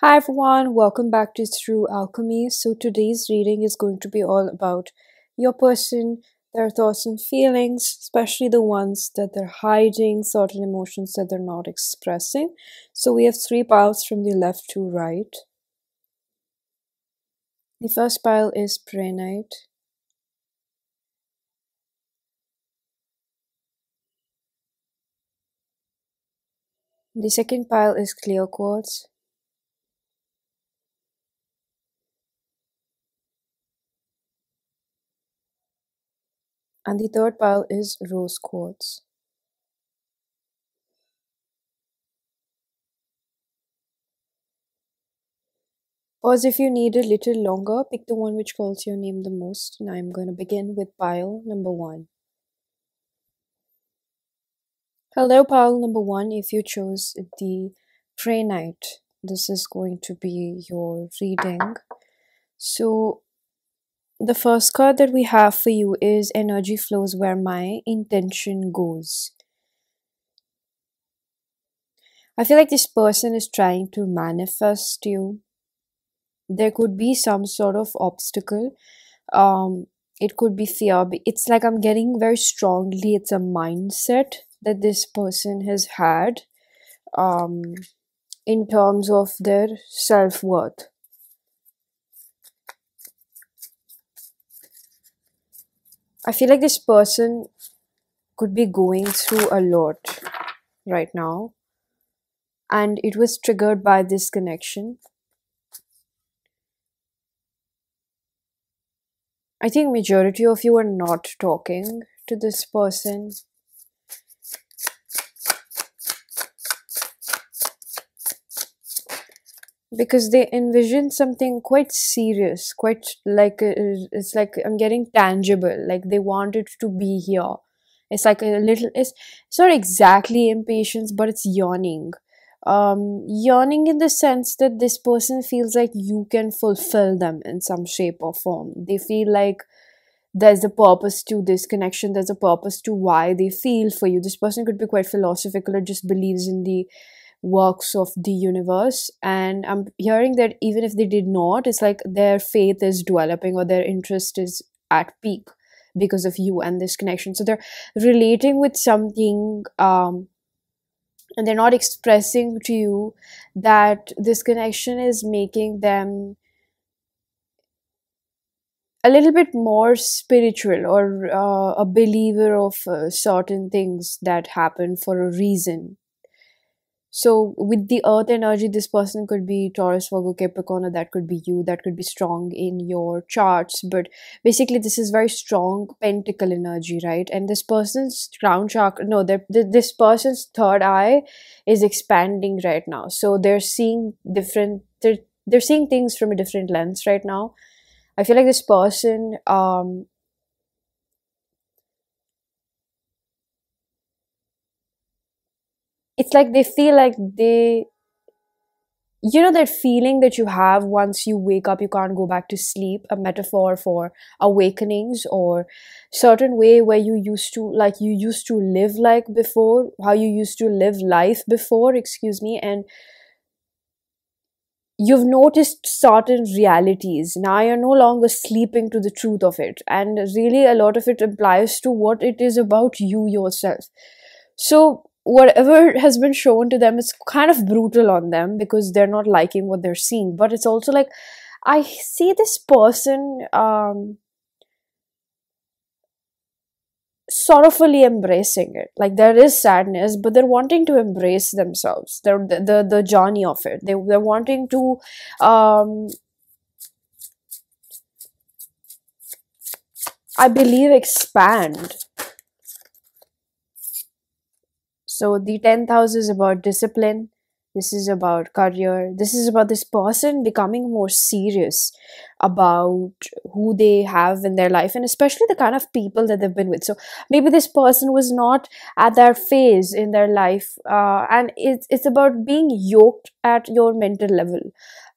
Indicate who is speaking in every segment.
Speaker 1: Hi everyone, welcome back to Through Alchemy. So today's reading is going to be all about your person, their thoughts and feelings, especially the ones that they're hiding, certain emotions that they're not expressing. So we have three piles from the left to right. The first pile is Prehnite. The second pile is Clear Quartz. And the third pile is Rose Quartz. Pause if you need a little longer, pick the one which calls your name the most. And I'm going to begin with pile number 1. Hello, pile number 1. If you chose the Prehnite, this is going to be your reading. So, the first card that we have for you is Energy Flows Where My Intention Goes. I feel like this person is trying to manifest you. There could be some sort of obstacle. It could be fear. It's like I'm getting very strongly, it's a mindset that this person has had in terms of their self-worth. I feel like this person could be going through a lot right now, and it was triggered by this connection. I think majority of you are not talking to this person. Because they envision something quite serious, quite like it's like I'm getting tangible, like they want it to be here. It's like a little, it's not exactly impatience, but it's yawning. Yawning in the sense that this person feels like you can fulfill them in some shape or form. They feel like there's a purpose to this connection, there's a purpose to why they feel for you. This person could be quite philosophical or just believes in the works of the universe, and I'm hearing that even if they did not, it's like their faith is developing or their interest is at peak because of you and this connection. So they're relating with something, and they're not expressing to you that this connection is making them a little bit more spiritual or a believer of certain things that happen for a reason. So with the earth energy, this person could be Taurus, Virgo, Capricorn, or that could be you. That could be strong in your charts. But basically, this is very strong pentacle energy, right? And this person's crown chakra, no, this person's third eye is expanding right now. So they're seeing different, they're seeing things from a different lens right now. I feel like this person, it's like they feel like you know that feeling that you have once you wake up, you can't go back to sleep, a metaphor for awakenings or certain way where you used to live like before, how you used to live life before, excuse me, and you've noticed certain realities. Now you're no longer sleeping to the truth of it, and really a lot of it implies to what it is about you yourself. So whatever has been shown to them is kind of brutal on them because they're not liking what they're seeing. But it's also like I see this person sort of fully embracing it. Like there is sadness, but they're wanting to embrace themselves. They're the journey of it. They're wanting to I believe expand. So the 10th house is about discipline. This is about career. This is about this person becoming more serious about who they have in their life, and especially the kind of people that they've been with. So maybe this person was not at that phase in their life, and it's about being yoked at your mental level.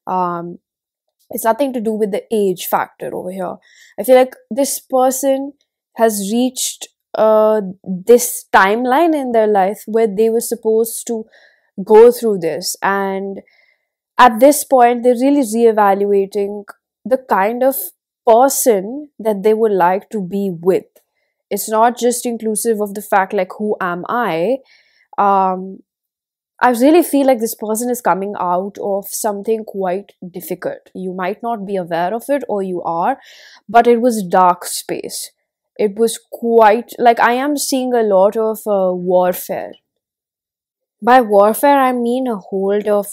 Speaker 1: Um, it's nothing to do with the age factor over here. I feel like this person has reached this timeline in their life where they were supposed to go through this, and at this point they're really reevaluating the kind of person that they would like to be with. It's not just inclusive of the fact like who am I. um I really feel like this person is coming out of something quite difficult. You might not be aware of it, or you are, but it was dark space. It was quite like I am seeing a lot of warfare. By warfare, I mean a hold of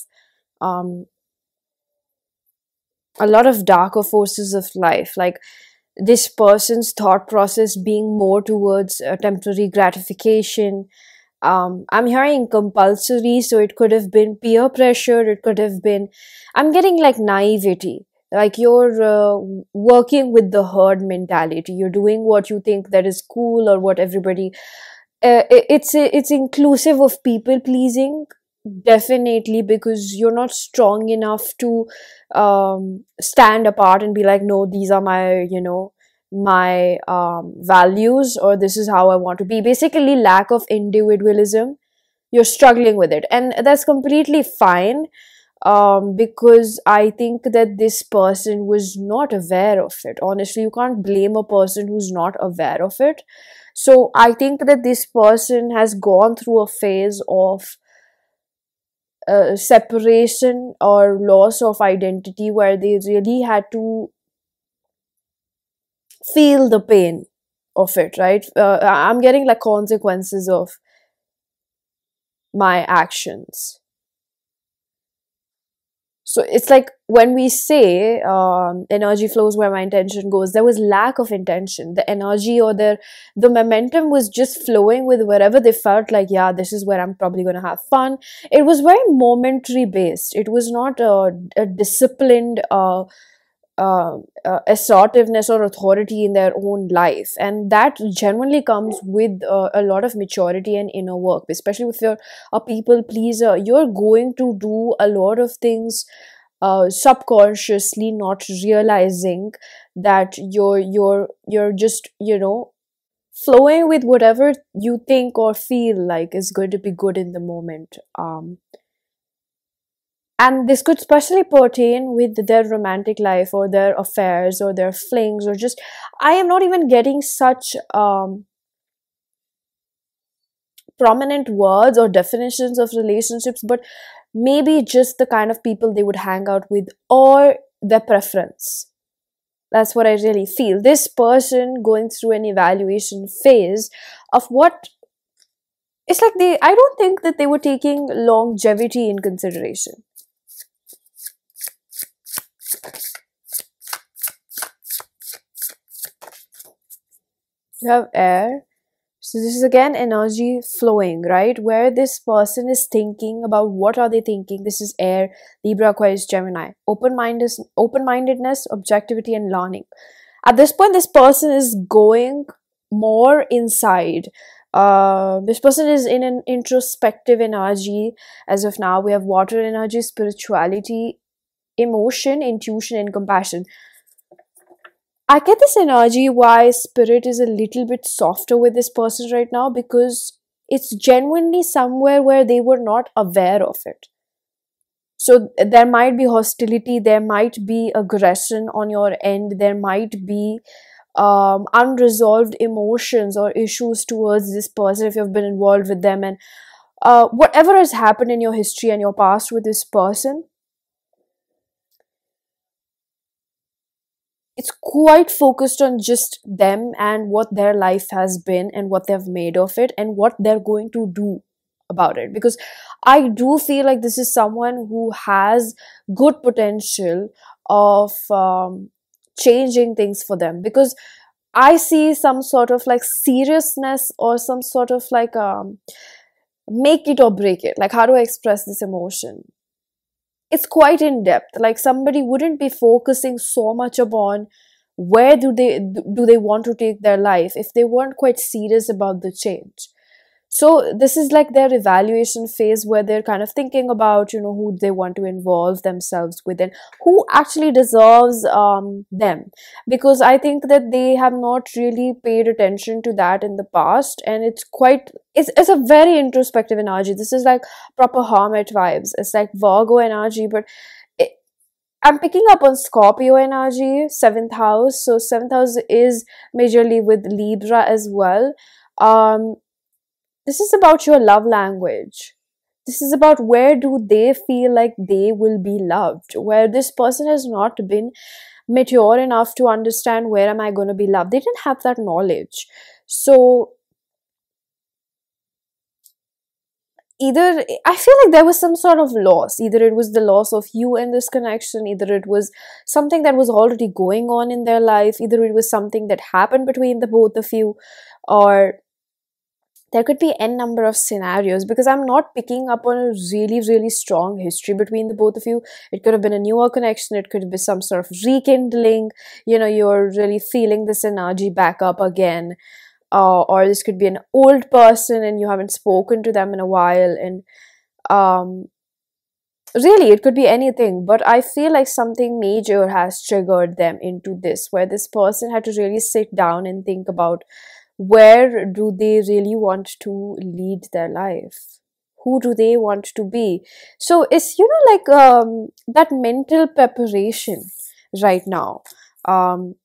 Speaker 1: um, a lot of darker forces of life. Like this person's thought process being more towards temporary gratification. I'm hearing compulsory, so it could have been peer pressure, it could have been, I'm getting like naivety. Like you're working with the herd mentality. You're doing what you think that is cool or what everybody. It's inclusive of people pleasing, definitely, because you're not strong enough to stand apart and be like, no, these are my, my values, or this is how I want to be. Basically, lack of individualism. You're struggling with it, and that's completely fine. Because I think that this person was not aware of it. Honestly, you can't blame a person who's not aware of it. So I think that this person has gone through a phase of separation or loss of identity where they really had to feel the pain of it, right? I'm getting like consequences of my actions. So it's like when we say energy flows where my intention goes, there was lack of intention. The energy or the momentum was just flowing with wherever they felt like, yeah, this is where I'm probably going to have fun. It was very momentary based. It was not a disciplined assertiveness or authority in their own life, and that genuinely comes with a lot of maturity and inner work. Especially if you're a people pleaser, you're going to do a lot of things subconsciously, not realizing that you're just flowing with whatever you think or feel like is going to be good in the moment. And this could especially pertain with their romantic life or their affairs or their flings, or just, I am not even getting such prominent words or definitions of relationships, but maybe just the kind of people they would hang out with or their preference. That's what I really feel. This person going through an evaluation phase of what, it's like I don't think that they were taking longevity in consideration. You have air. So this is again energy flowing, right? Where this person is thinking about, what are they thinking? This is air, Libra, Aquarius, Gemini. Open-mindedness, objectivity, and learning. At this point, this person is going more inside. This person is in an introspective energy. As of now, we have water energy, spirituality, emotion, intuition, and compassion. I get this energy why spirit is a little bit softer with this person right now, because it's genuinely somewhere where they were not aware of it. So there might be hostility, there might be aggression on your end, there might be unresolved emotions or issues towards this person if you've been involved with them. And whatever has happened in your history and your past with this person, it's quite focused on just them and what their life has been and what they've made of it and what they're going to do about it. Because I do feel like this is someone who has good potential of changing things for them, because I see some sort of like seriousness or some sort of like make it or break it. Like, how do I express this emotion? It's quite in depth. Like, somebody wouldn't be focusing so much upon where do they want to take their life if they weren't quite serious about the change. So this is like their evaluation phase, where they're kind of thinking about, who they want to involve themselves with, and who actually deserves them. Because I think that they have not really paid attention to that in the past, and it's a very introspective energy. This is like proper hermit vibes. It's like Virgo energy, but it, I'm picking up on Scorpio energy, seventh house. So seventh house is majorly with Libra as well. um this is about your love language. This is about where do they feel like they will be loved, where this person has not been mature enough to understand where am I going to be loved. They didn't have that knowledge. So either I feel like there was some sort of loss. Either it was the loss of you in this connection, either it was something that was already going on in their life, either it was something that happened between the both of you, or there could be n number of scenarios, because I'm not picking up on a really, really strong history between the both of you. It could have been a newer connection, it could be some sort of rekindling, you're really feeling this energy back up again. Or this could be an old person and you haven't spoken to them in a while, and um really it could be anything. But I feel like something major has triggered them into this, where this person had to really sit down and think about where do they really want to lead their life, who do they want to be. So it's like that mental preparation right now. um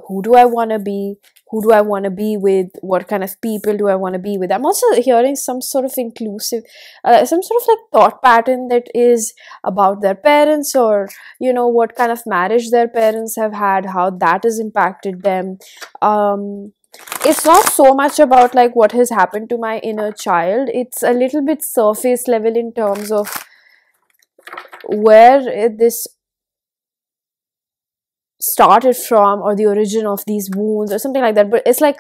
Speaker 1: who do I want to be, who do I want to be with, what kind of people do I want to be with. I'm also hearing some sort of inclusive, some sort of like thought pattern that is about their parents, or what kind of marriage their parents have had, how that has impacted them. It's not so much about like what has happened to my inner child. It's a little bit surface level in terms of where this started from, or the origin of these wounds, or something like that. But it's like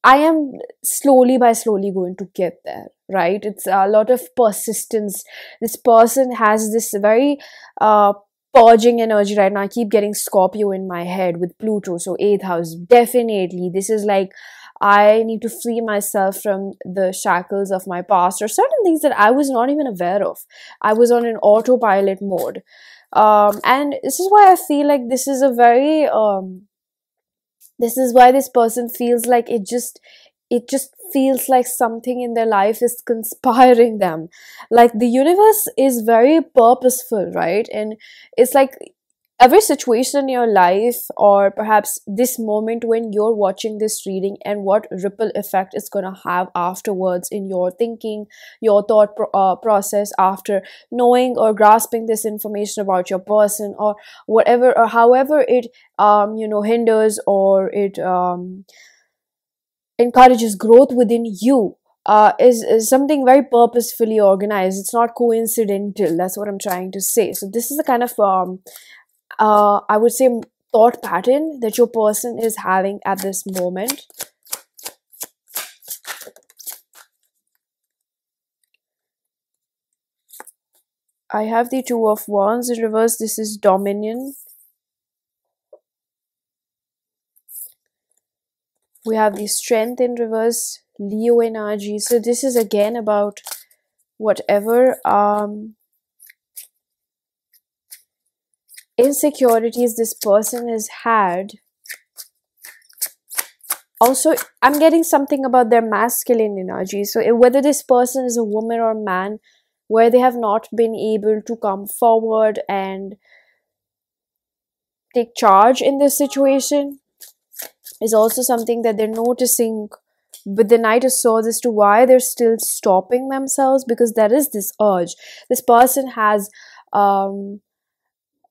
Speaker 1: I am slowly going to get there, right? It's a lot of persistence. This person has this very purging energy right now. I keep getting Scorpio in my head with Pluto, so 8th house. Definitely, this is like I need to free myself from the shackles of my past, or certain things that I was not even aware of. I was on an autopilot mode. And this is why I feel like this is a very this is why this person feels like it just feels like something in their life is conspiring them. Like the universe is very purposeful, right? And it's like every situation in your life, or perhaps this moment when you're watching this reading, and what ripple effect it's going to have afterwards in your thinking, your thought process, after knowing or grasping this information about your person, or whatever, or however it hinders, or it encourages growth within you, is something very purposefully organized. It's not coincidental. That's what I'm trying to say. So this is the kind of I would say thought pattern that your person is having at this moment. I have the Two of Wands in reverse. This is Dominion. We have the Strength in reverse, Leo energy. So this is again about whatever insecurities this person has had. Also, I'm getting something about their masculine energy. So whether this person is a woman or man, where they have not been able to come forward and take charge in this situation, is also something that they're noticing with the Knight of Swords as to why they're still stopping themselves, because there is this urge. This person has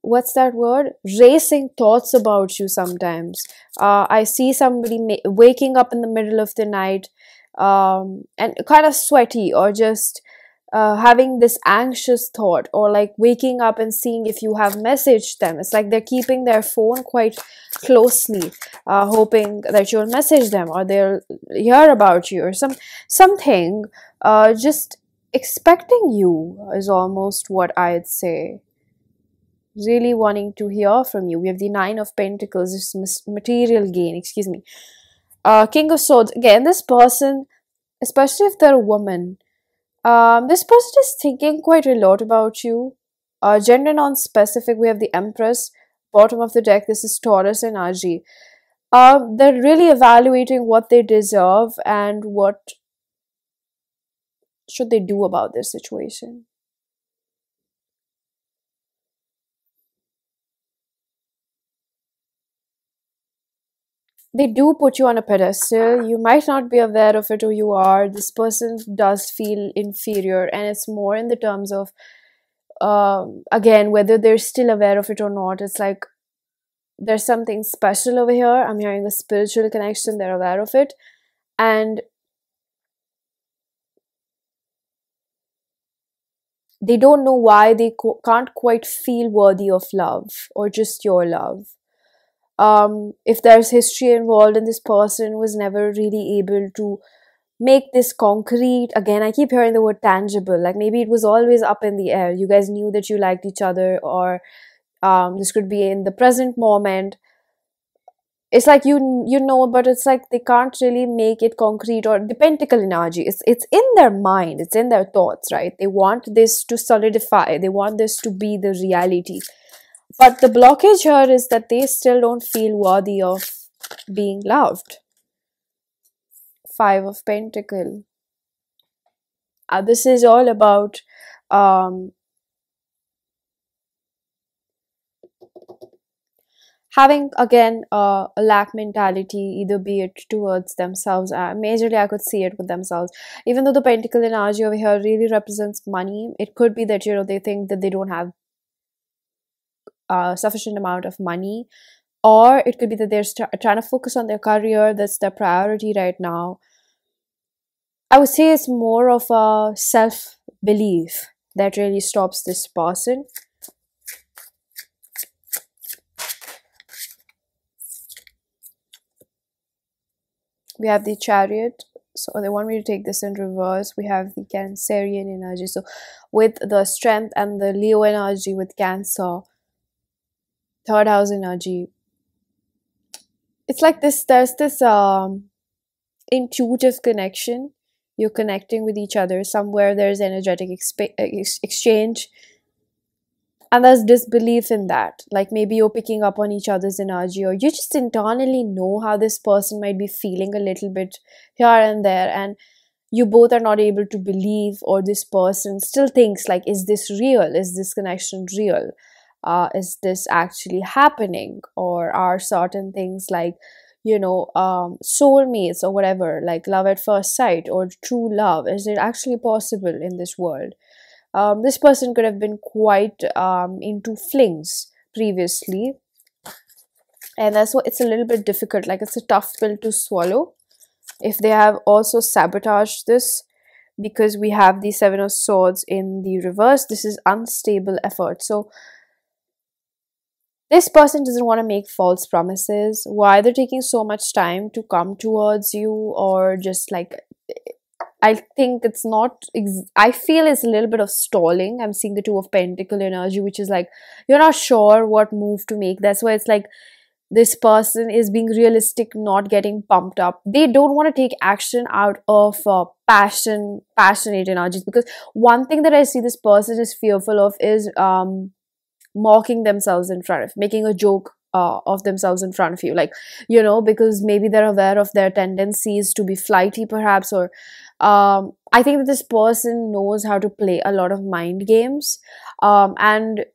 Speaker 1: what's that word, racing thoughts about you sometimes. I see somebody waking up in the middle of the night and kind of sweaty, or just having this anxious thought, or like waking up and seeing if you have messaged them. It's like they're keeping their phone quite closely, hoping that you'll message them, or they'll hear about you, or something. Just expecting you is almost what I'd say. Really wanting to hear from you. We have the Nine of Pentacles, this material gain, excuse me. King of Swords. Again, this person especially if they're a woman. This person is thinking quite a lot about you. Gender non-specific, we have the Empress. Bottom of the deck, this is Taurus energy. They're really evaluating what they deserve and what should they do about this situation. They do put you on a pedestal. You might not be aware of it, or you are. This person does feel inferior, and it's more in the terms of, again, whether they're still aware of it or not. It's like there's something special over here. I'm hearing a spiritual connection. They're aware of it, and they don't know why they can't quite feel worthy of love or just your love. If there's history involved and this person was never really able to make this concrete, again, I keep hearing the word tangible, like maybe it was always up in the air. You guys knew that you liked each other, or this could be in the present moment. It's like you know, but it's like they can't really make it concrete. Or the pentacle energy, it's in their mind, it's in their thoughts, right? They want this to solidify, they want this to be the reality. But the blockage here is that they still don't feel worthy of being loved. Five of Pentacle. This is all about having, again, a lack mentality, either be it towards themselves. Majorly, I could see it with themselves. Even though the Pentacle energy over here really represents money, it could be that, you know, they think that they don't have sufficient amount of money, or it could be that they're trying to focus on their career. That's their priority right now. I would say it's more of a self-belief that really stops this person. We have the Chariot. So they want me to take this in reverse. We have the Cancerian energy. So with the Strength and the Leo energy with Cancer, third house energy, it's like this, there's this intuitive connection. You're connecting with each other. Somewhere there's energetic exchange, and there's disbelief in that. Like maybe you're picking up on each other's energy, or you just internally know how this person might be feeling a little bit here and there, and you both are not able to believe, or this person still thinks like, is this real? Is this connection real? Is this actually happening? Or are certain things like, you know, soulmates or whatever, like love at first sight or true love, is it actually possible in this world? This person could have been quite into flings previously, and that's why it's a little bit difficult. Like it's a tough pill to swallow if they have also sabotaged this, because we have the Seven of Swords in the reverse. This is unstable effort. So this person doesn't want to make false promises. Why they're taking so much time to come towards you, or just like, I think it's not, I feel it's a little bit of stalling. I'm seeing the Two of Pentacle energy, which is like, you're not sure what move to make. That's why it's like, this person is being realistic, not getting pumped up. They don't want to take action out of passionate energies. Because one thing that I see this person is fearful of is mocking themselves in front of, making a joke of themselves in front of you. Like, you know, because maybe they're aware of their tendencies to be flighty perhaps, or I think that this person knows how to play a lot of mind games, and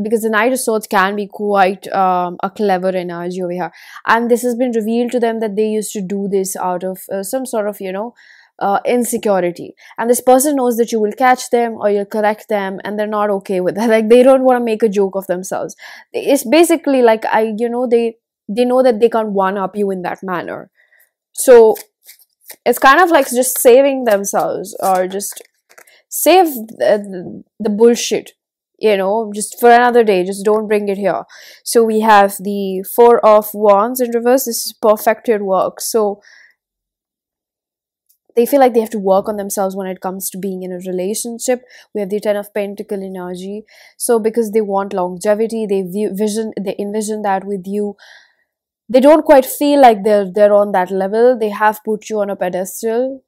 Speaker 1: because the Knight of Swords can be quite a clever energy over here, and this has been revealed to them that they used to do this out of some sort of, you know, insecurity, and this person knows that you will catch them or you'll correct them, and they're not okay with that. Like they don't want to make a joke of themselves. It's basically like, you know, they know that they can't one up you in that manner, so it's kind of like just saving themselves, or just save the bullshit, you know, just for another day, just don't bring it here. So we have the Four of Wands in reverse. This is perfected work. So they feel like they have to work on themselves when it comes to being in a relationship. We have the Ten of Pentacle energy. So because they want longevity, they envision that with you. They don't quite feel like they're on that level. They have put you on a pedestal.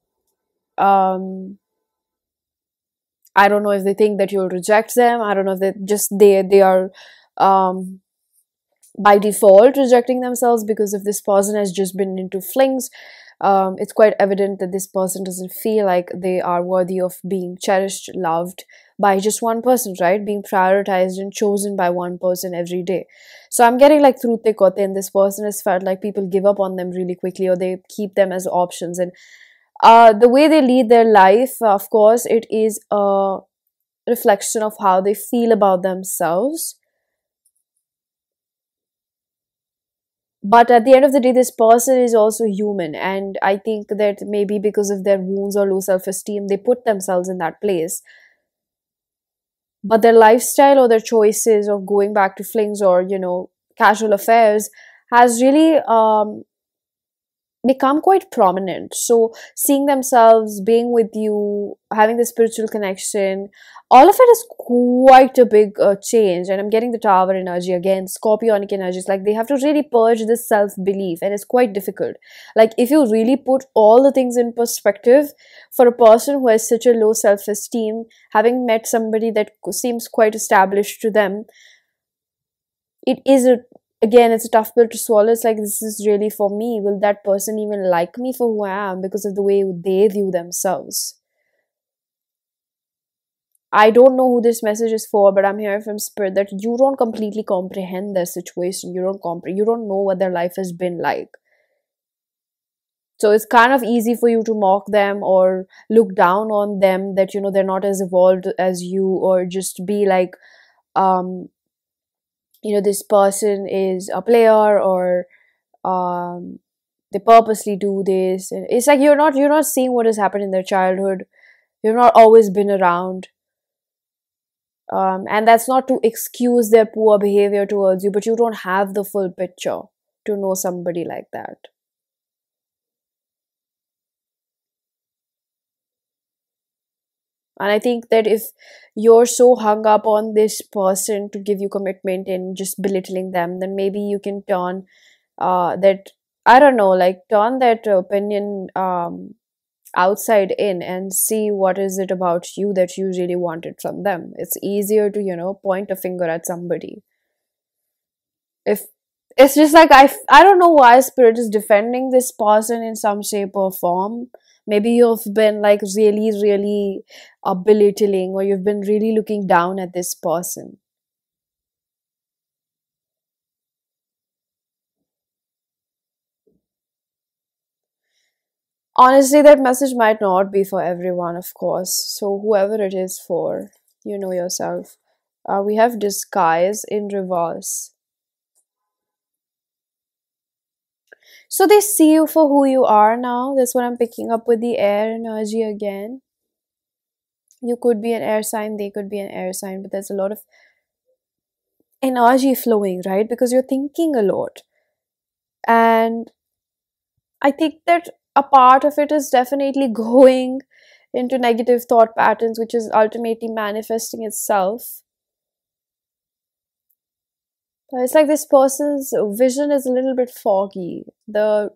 Speaker 1: um I don't know if they think that you'll reject them. I don't know if they are um by default rejecting themselves because if this person has just been into flings. It's quite evident that this person doesn't feel like they are worthy of being cherished, loved by just one person, right? Being prioritized and chosen by one person every day. So I'm getting like through thick or thin, this person has felt like people give up on them really quickly, or they keep them as options. And the way they lead their life, of course, it is a reflection of how they feel about themselves. But at the end of the day, this person is also human, and I think that maybe because of their wounds or low self-esteem, they put themselves in that place. But their lifestyle or their choices of going back to flings or casual affairs has really become quite prominent. So seeing themselves being with you, having the spiritual connection, all of it is quite a big change. And I'm getting the tower energy again, scorpionic energies. Like they have to really purge this self-belief, and it's quite difficult. Like if you really put all the things in perspective, for a person who has such a low self-esteem, having met somebody that seems quite established to them, it is a again, it's a tough pill to swallow. It's like, this is really for me. Will that person even like me for who I am because of the way they view themselves? I don't know who this message is for, but I'm hearing from spirit that you don't completely comprehend their situation. You don't know what their life has been like. So it's kind of easy for you to mock them or look down on them, that they're not as evolved as you, or just be like, um this person is a player, or um they purposely do this. And it's like you're not seeing what has happened in their childhood. You've not always been around. And that's not to excuse their poor behavior towards you, but you don't have the full picture to know somebody like that. And I think that if you're so hung up on this person to give you commitment and just belittling them, then maybe you can turn that, I don't know, like turn that opinion outside in and see what is it about you that you really wanted from them. It's easier to point a finger at somebody. If it's just like, I don't know why spirit is defending this person in some shape or form. Maybe you've been like really really belittling, or you've been really looking down at this person. Honestly, that message might not be for everyone, of course. So whoever it is for, you know yourself. We have disguise in reverse. So they see you for who you are now. That's what I'm picking up with the air energy again. You could be an air sign, they could be an air sign, but there's a lot of energy flowing, right? Because you're thinking a lot. And I think that a part of it is definitely going into negative thought patterns, which is ultimately manifesting itself. It's like this person's vision is a little bit foggy. The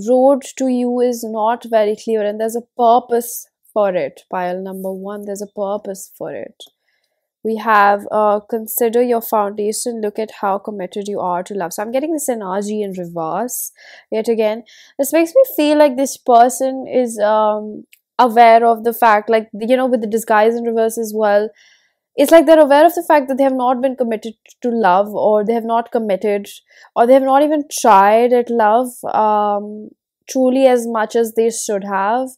Speaker 1: road to you is not very clear, and there's a purpose for it. Pile number one, there's a purpose for it. We have consider your foundation, look at how committed you are to love. So I'm getting this energy in reverse yet again. This makes me feel like this person is aware of the fact, like with the disguise in reverse as well. It's like they're aware of the fact that they have not been committed to love, or they have not committed, or they have not even tried at love truly as much as they should have.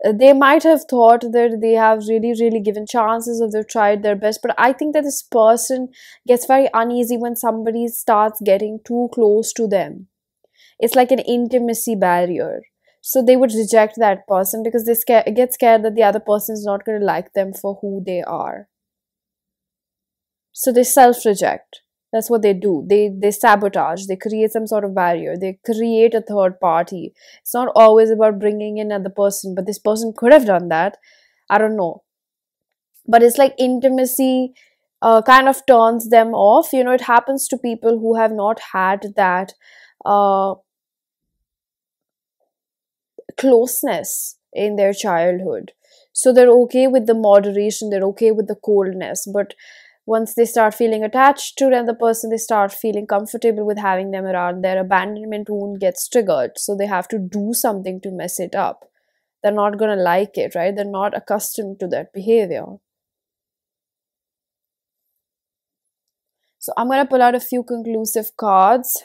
Speaker 1: They might have thought that they have really really given chances, or they've tried their best, but I think that this person gets very uneasy when somebody starts getting too close to them. It's like an intimacy barrier. So they would reject that person because get scared that the other person is not going to like them for who they are. So they self reject. That's what they do. They sabotage. They create some sort of barrier. They create a third party. It's not always about bringing in another person, but this person could have done that. I don't know. But it's like intimacy kind of turns them off. It happens to people who have not had that uh, closeness in their childhood. So they're okay with the moderation, they're okay with the coldness, but once they start feeling attached to another person, they start feeling comfortable with having them around, their abandonment wound gets triggered. So they have to do something to mess it up. They're not going to like it, right? They're not accustomed to that behavior. So I'm going to pull out a few conclusive cards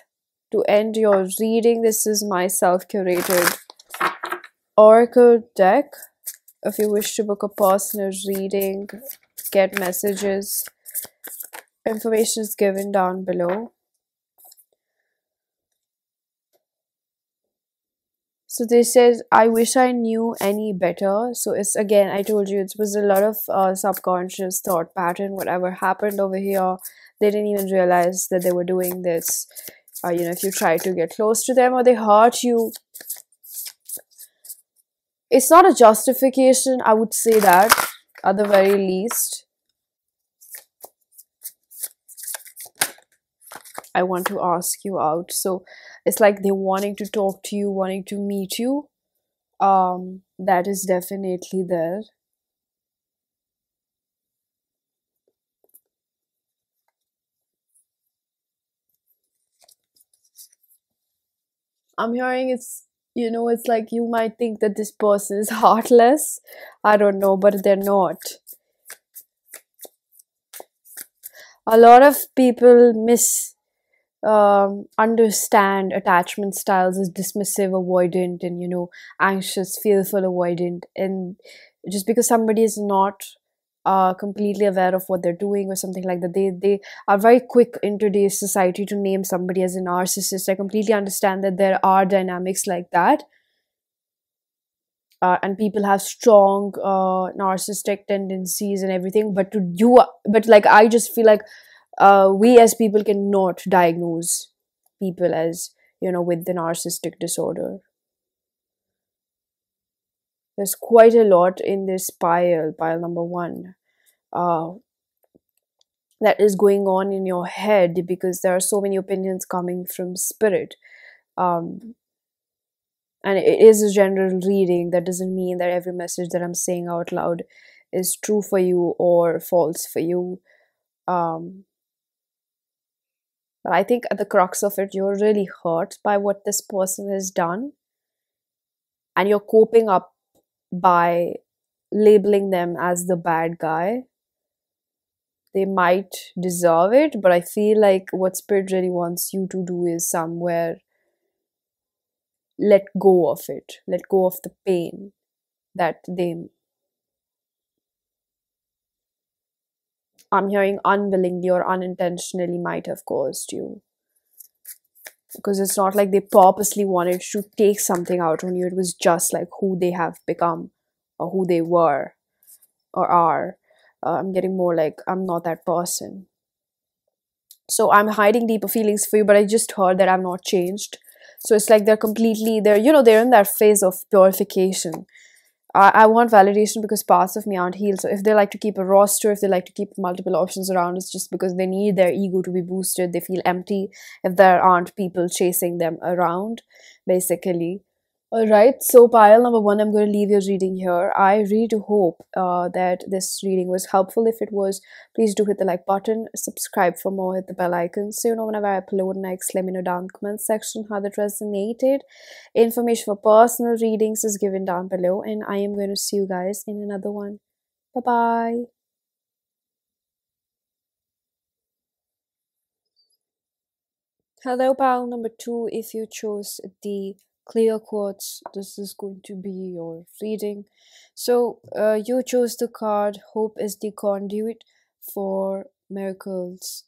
Speaker 1: to end your reading. This is my self-curated oracle deck. If you wish to book a personal reading, get messages, information is given down below. So this says, I wish I knew any better. So it's, again, I told you, it was a lot of subconscious thought pattern. Whatever happened over here, they didn't even realize that they were doing this. If you try to get close to them or they hurt you, it's not a justification, I would say that, at the very least. I want to ask you out. So it's like they're wanting to talk to you, wanting to meet you. That is definitely there. I'm hearing it's like you might think that this person is heartless. I don't know, but they're not. A lot of people understand attachment styles as dismissive, avoidant, and anxious, fearful, avoidant. And just because somebody is not completely aware of what they're doing or something like that, they are very quick in today's society to name somebody as a narcissist. I completely understand that there are dynamics like that, and people have strong narcissistic tendencies and everything, but like I just feel like we as people cannot diagnose people as with the narcissistic disorder. There's quite a lot in this pile number 1, uh, that is going on in your head, because there are so many opinions coming from spirit. um, and it is a general reading. That doesn't mean that every message that I'm saying out loud is true for you or false for you. um, but I think at the crux of it, you're really hurt by what this person has done, and you're coping up by labeling them as the bad guy. They might deserve it, but I feel like what spirit really wants you to do is somewhere let go of it, let go of the pain that I'm hearing, unwillingly or unintentionally might have caused you. Because it's not like they purposely wanted to take something out on you. It was just like who they have become, or who they were or are. I'm getting more like I'm not that person. So I'm hiding deeper feelings for you, but I just heard that I'm not changed. So it's like they're in that phase of purification. I want validation because parts of me aren't healed. So if they like to keep a roster, if they like to keep multiple options around, it's just because they need their ego to be boosted. They feel empty if there aren't people chasing them around, basically. Alright, so pile number 1, I'm going to leave your reading here. I really do hope that this reading was helpful. If it was, please do hit the like button, subscribe for more, hit the bell icon so you know whenever I upload next. Let me know down in the comment section how that resonated. Information for personal readings is given down below, and I am going to see you guys in another one. Bye-bye. Hello, pile number 2. If you chose the clear quartz, this is going to be your reading. So you chose the card Hope is the Conduit for Miracles.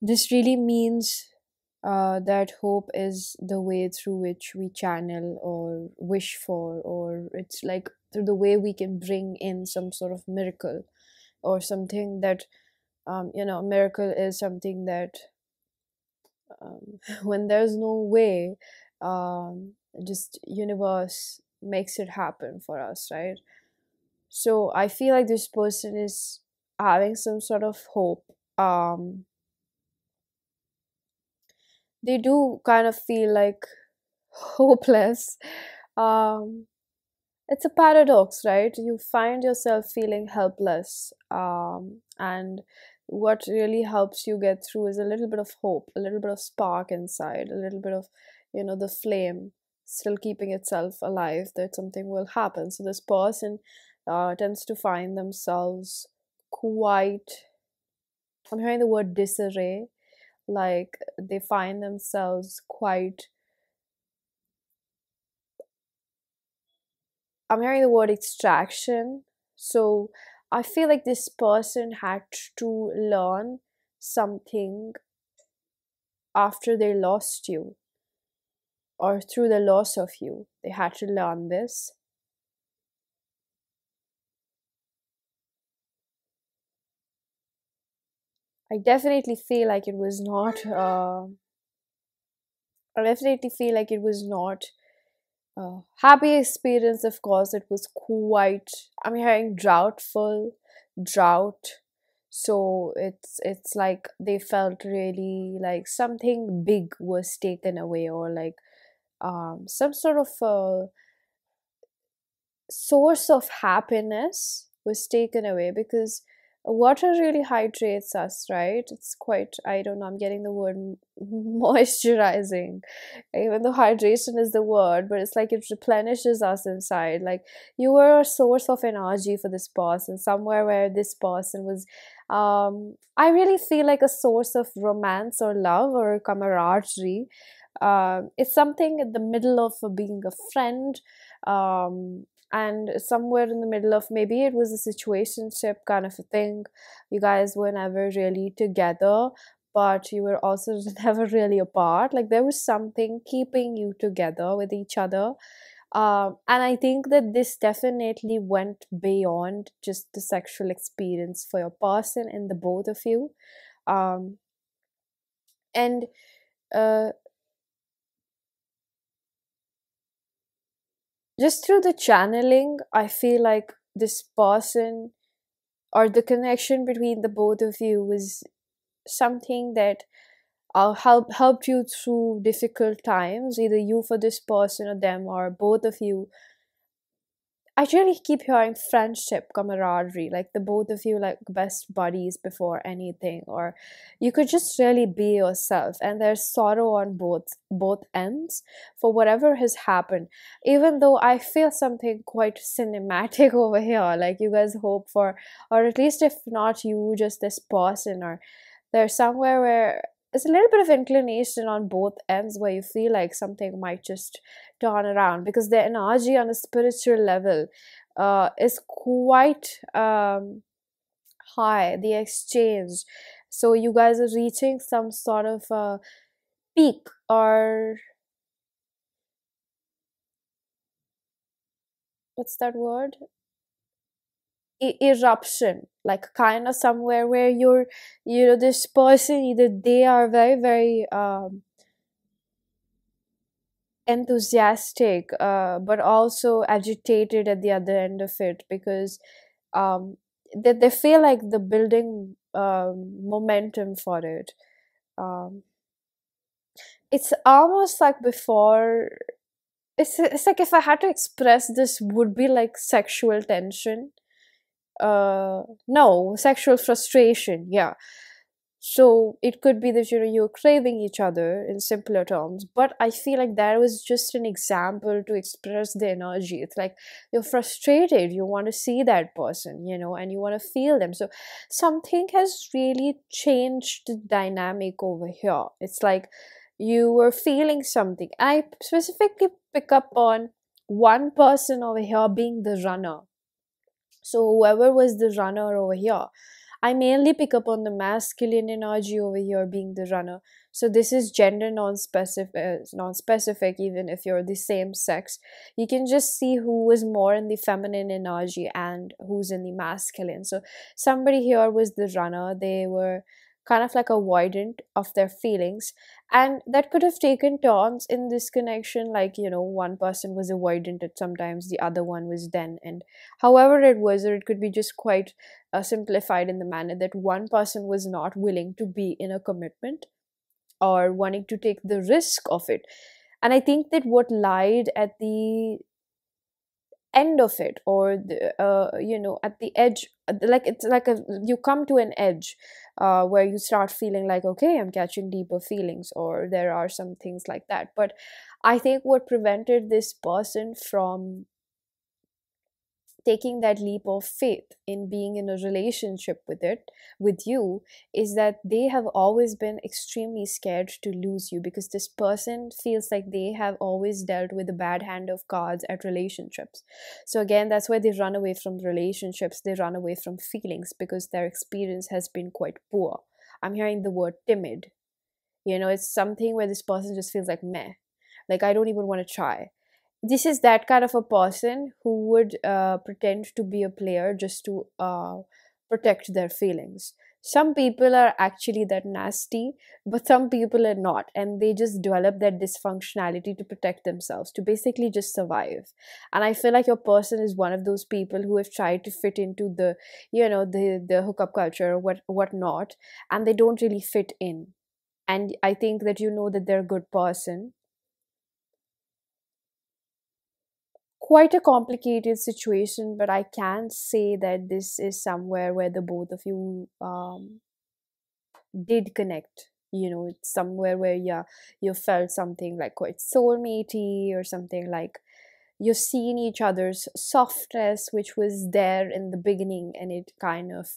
Speaker 1: This really means that hope is the way through which we channel or wish for, or it's like through the way we can bring in some sort of miracle, or something that miracle is something that when there's no way, just universe makes it happen for us, right? So I feel like this person is having some sort of hope. They do kind of feel like hopeless, um it's a paradox, right? You find yourself feeling helpless, and what really helps you get through is a little bit of hope, a little bit of spark inside, a little bit of, the flame still keeping itself alive, that something will happen. So this person tends to find themselves quite, I'm hearing the word disarray, like they find themselves quite, I'm hearing the word extraction. So I feel like this person had to learn something after they lost you, or through the loss of you. They had to learn this. I definitely feel like it was not. I definitely feel like it was not happy experience. Of course, it was quite. I'm hearing droughtful, drought. So it's like they felt really like something big was taken away, or like some sort of source of happiness was taken away, because water really hydrates us, right? It's quite, I don't know, I'm getting the word moisturizing, even though hydration is the word, but it's like it replenishes us inside. Like you were a source of energy for this person, somewhere where this person was, I really feel like a source of romance or love or camaraderie. It's something in the middle of being a friend, and somewhere in the middle of, maybe it was a situationship kind of a thing. You guys were never really together, but you were also never really apart. Like there was something keeping you together with each other. And I think that this definitely went beyond just the sexual experience for your person and the both of you. Um, and uh, just through the channeling, I feel like this person, or the connection between the both of you, was something that helped you through difficult times, either you for this person or them, or both of you. I really keep hearing friendship, camaraderie, like the both of you like best buddies before anything, or you could just really be yourself. And there's sorrow on both ends for whatever has happened. Even though I feel something quite cinematic over here, like you guys hope for, or at least if not you, just this person, or there's somewhere where it's a little bit of inclination on both ends where you feel like something might just turn around, because the energy on a spiritual level is quite high, the exchange. So you guys are reaching some sort of peak, or what's that word, eruption, like kind of somewhere where you're, this person, either they are very very enthusiastic, but also agitated at the other end of it, because um, they feel like the building momentum for it. Um, it's almost like before. It's like if I had to express this, would be like sexual tension. No, sexual frustration. Yeah, so it could be that you're craving each other in simpler terms, but I feel like that was just an example to express the energy. It's like you're frustrated, you want to see that person, and you want to feel them. So something has really changed the dynamic over here. It's like you were feeling something. I specifically pick up on one person over here being the runner. So whoever was the runner over here, I mainly pick up on the masculine energy over here being the runner. So this is gender non-specific, even if you're the same sex. You can just see who is more in the feminine energy and who's in the masculine. So somebody here was the runner. They were kind of like avoidant of their feelings, and that could have taken turns in this connection, like one person was avoidant at sometimes, the other one was then, and however it was, or it could be just quite simplified in the manner that one person was not willing to be in a commitment or wanting to take the risk of it. And I think that what lied at the end of it, or at the edge, like it's like a you come to an edge where you start feeling like, okay, I'm catching deeper feelings, or there are some things like that. But I think what prevented this person from taking that leap of faith in being in a relationship with you is that they have always been extremely scared to lose you, because this person feels like they have always dealt with a bad hand of cards at relationships. So again, that's why they run away from relationships, they run away from feelings, because their experience has been quite poor. I'm hearing the word timid. It's something where this person just feels like meh, like I don't even want to try. This is that kind of a person who would pretend to be a player just to protect their feelings. Some people are actually that nasty, but some people are not, and they just develop that dysfunctionality to protect themselves, to basically just survive. And I feel like your person is one of those people who have tried to fit into the hookup culture, or whatnot, and they don't really fit in. And I think that that they're a good person. Quite a complicated situation, but I can say that this is somewhere where the both of you did connect. It's somewhere where, yeah, you felt something like quite soulmatey, or something like you've seen each other's softness, which was there in the beginning, and it kind of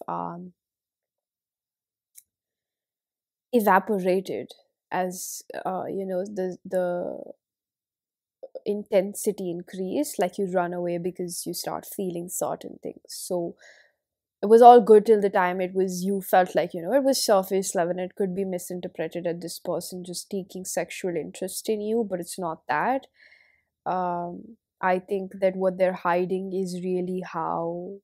Speaker 1: evaporated as the intensity increased. Like you run away because you start feeling certain things. So it was all good till the time it was you felt like it was surface level, and it could be misinterpreted as this person just taking sexual interest in you, but it's not that. I think that what they're hiding is really how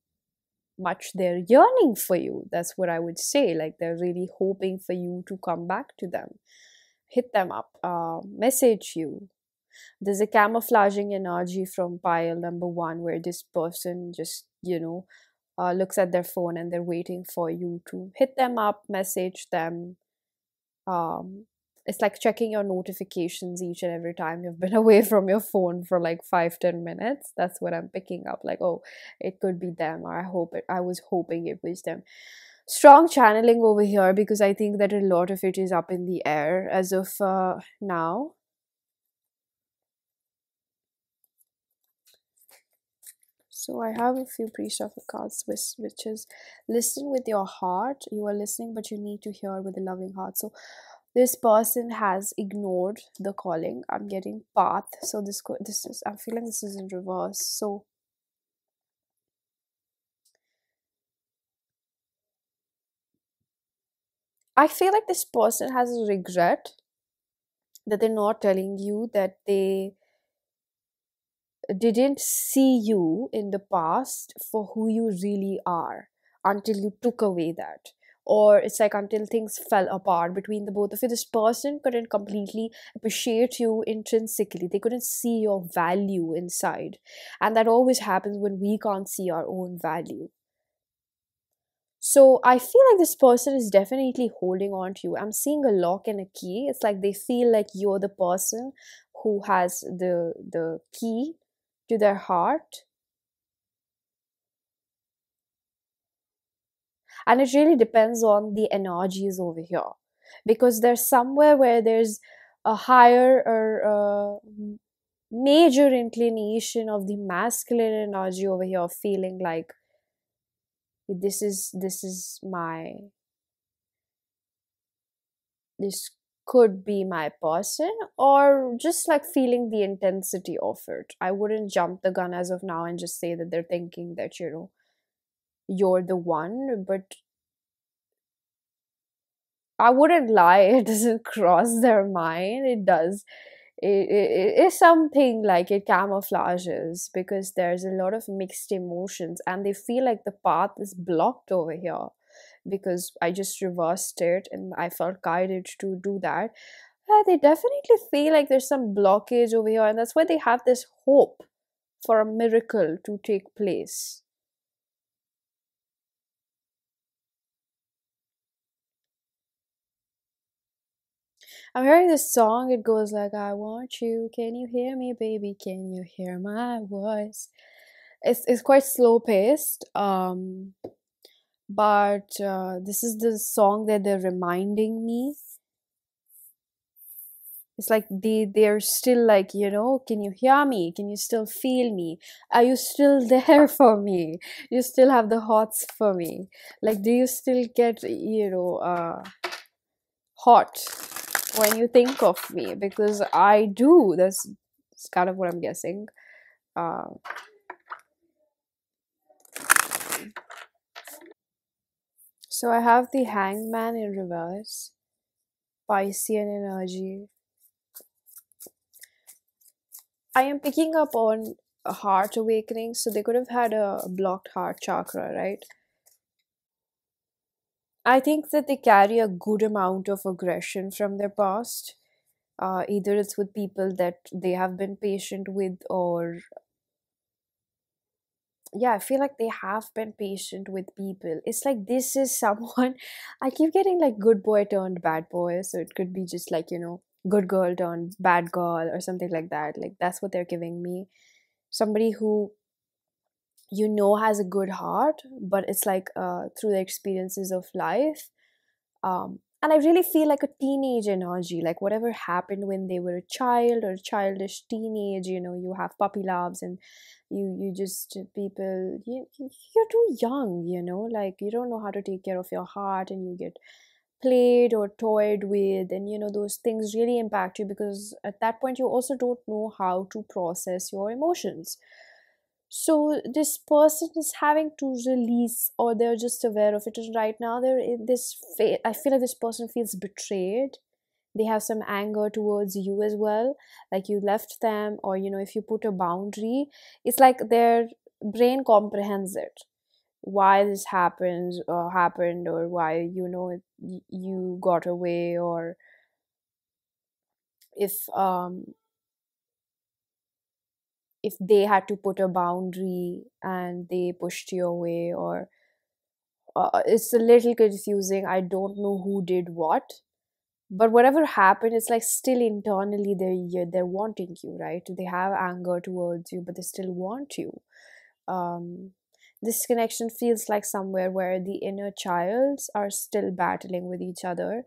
Speaker 1: much they're yearning for you. That's what I would say. Like they're really hoping for you to come back to them, hit them up, message you. There's a camouflaging energy from pile number one, where this person just looks at their phone and they're waiting for you to hit them up, message them. It's like checking your notifications each and every time you've been away from your phone for like 5-10 minutes. That's what I'm picking up. Like, oh, it could be them, or I was hoping it was them. Strong channeling over here, because I think that a lot of it is up in the air as of now. So I have a few priest of cards, which is listen with your heart. You are listening, but you need to hear with a loving heart. So this person has ignored the calling. I'm getting path. So this is, I'm feeling this is in reverse. So I feel like this person has a regret that they're not telling you that they didn't see you in the past for who you really are until you took away that. Or it's like until things fell apart between the both of you. This person couldn't completely appreciate you intrinsically. They couldn't see your value inside. And that always happens when we can't see our own value. So I feel like this person is definitely holding on to you. I'm seeing a lock and a key. It's like they feel like you're the person who has the key to their heart. And it really depends on the energies over here, because there's somewhere where there's a higher or major inclination of the masculine energy over here, feeling like this is my, this could be my person, or just like feeling the intensity of it. I wouldn't jump the gun as of now and just say that they're thinking that you're the one, but I wouldn't lie, it doesn't cross their mind. It does. It is something like it camouflages, because there's a lot of mixed emotions, and they feel like the path is blocked over here, because I just reversed it and I felt guided to do that. Yeah, they definitely feel like there's some blockage over here, and that's why they have this hope for a miracle to take place. I'm hearing this song. It goes like, I want you. Can you hear me, baby? Can you hear my voice? It's quite slow paced. But this is the song that they're reminding me. It's like they're still like, can you hear me? Can you still feel me? Are you still there for me? You still have the hots for me? Like, do you still get, hot when you think of me? Because I do. That's kind of what I'm guessing. Uh, so I have the Hangman in reverse, Piscean energy. I am picking up on a heart awakening, so they could have had a blocked heart chakra, right? I think that they carry a good amount of aggression from their past. Either it's with people that they have been patient with, or yeah, I feel like they have been patient with people. It's like this is someone I keep getting like good boy turned bad boy, so it could be just like, good girl turned bad girl or something like that. Like that's what they're giving me. Somebody who has a good heart, but it's like through the experiences of life, and I really feel like a teenage energy, like whatever happened when they were a child or childish teenage, you have puppy loves, and you just people you're too young, like you don't know how to take care of your heart, and you get played or toyed with, and those things really impact you, because at that point you also don't know how to process your emotions. So this person is having to release, or they're just aware of it, and right now they're in this I feel like this person feels betrayed. They have some anger towards you as well, like you left them, or if you put a boundary, it's like their brain comprehends it, why this happened, or why you got away, or if they had to put a boundary and they pushed you away, or it's a little confusing. I don't know who did what, but whatever happened, it's like still internally they're wanting you, right? They have anger towards you, but they still want you. um this connection feels like somewhere where the inner childs are still battling with each other,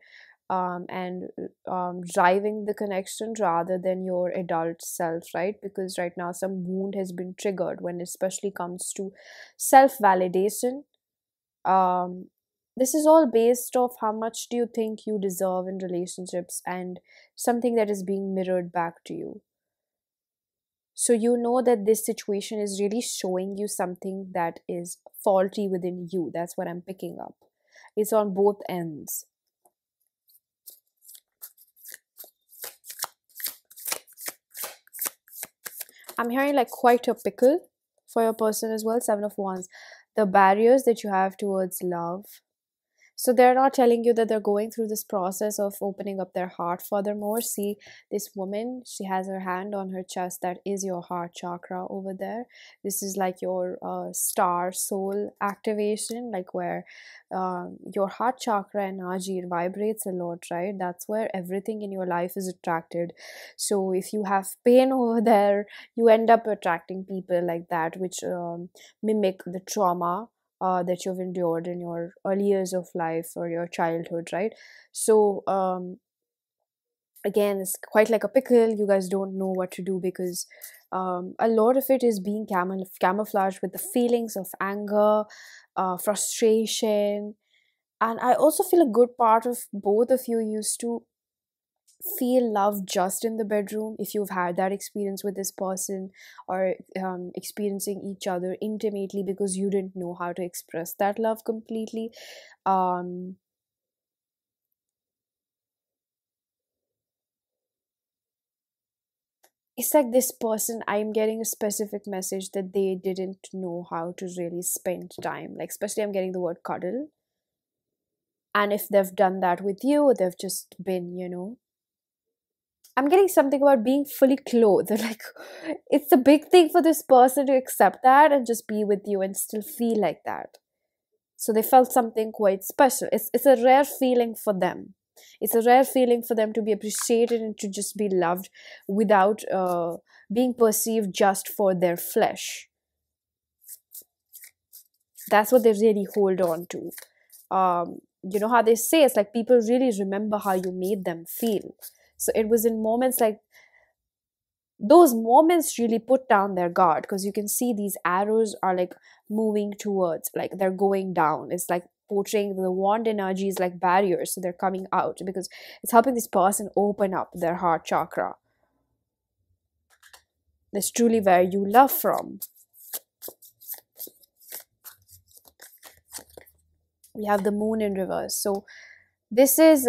Speaker 1: and driving the connection rather than your adult self, right? Because right now some wound has been triggered when it especially comes to self validation. um this is all based off how much do you think you deserve in relationships, and something that is being mirrored back to you. So that this situation is really showing you something that is faulty within you. That's what I'm picking up. It's on both ends. I'm hearing like quite a pickle for your person as well. Seven of Wands. The barriers that you have towards love. So they're not telling you that they're going through this process of opening up their heart. Furthermore, see this woman, she has her hand on her chest. That is your heart chakra over there. This is like your star soul activation, like where your heart chakra energy vibrates a lot, right? That's where everything in your life is attracted. So if you have pain over there, you end up attracting people like that, which mimic the trauma that you've endured in your early years of life or your childhood, right? So again, it's quite like a pickle. You guys don't know what to do, because a lot of it is being camouflaged with the feelings of anger, frustration. And I also feel a good part of both of you used to feel love just in the bedroom, if you've had that experience with this person, or experiencing each other intimately because you didn't know how to express that love completely. um it's like this person, I'm getting a specific message that they didn't know how to really spend time, like especially I'm getting the word cuddle. And if they've done that with you, they've just been, I'm getting something about being fully clothed. Like, it's a big thing for this person to accept that and just be with you and still feel like that. So they felt something quite special. It's a rare feeling for them. It's a rare feeling for them to be appreciated and to just be loved without being perceived just for their flesh. That's what they really hold on to. You know how they say it's like people really remember how you made them feel. So it was in moments like those moments really put down their guard, because you can see these arrows are like moving towards, like they're going down. It's like portraying the wand energies like barriers, so they're coming out because it's helping this person open up their heart chakra. That's truly where you love from. We have the moon in reverse. So this is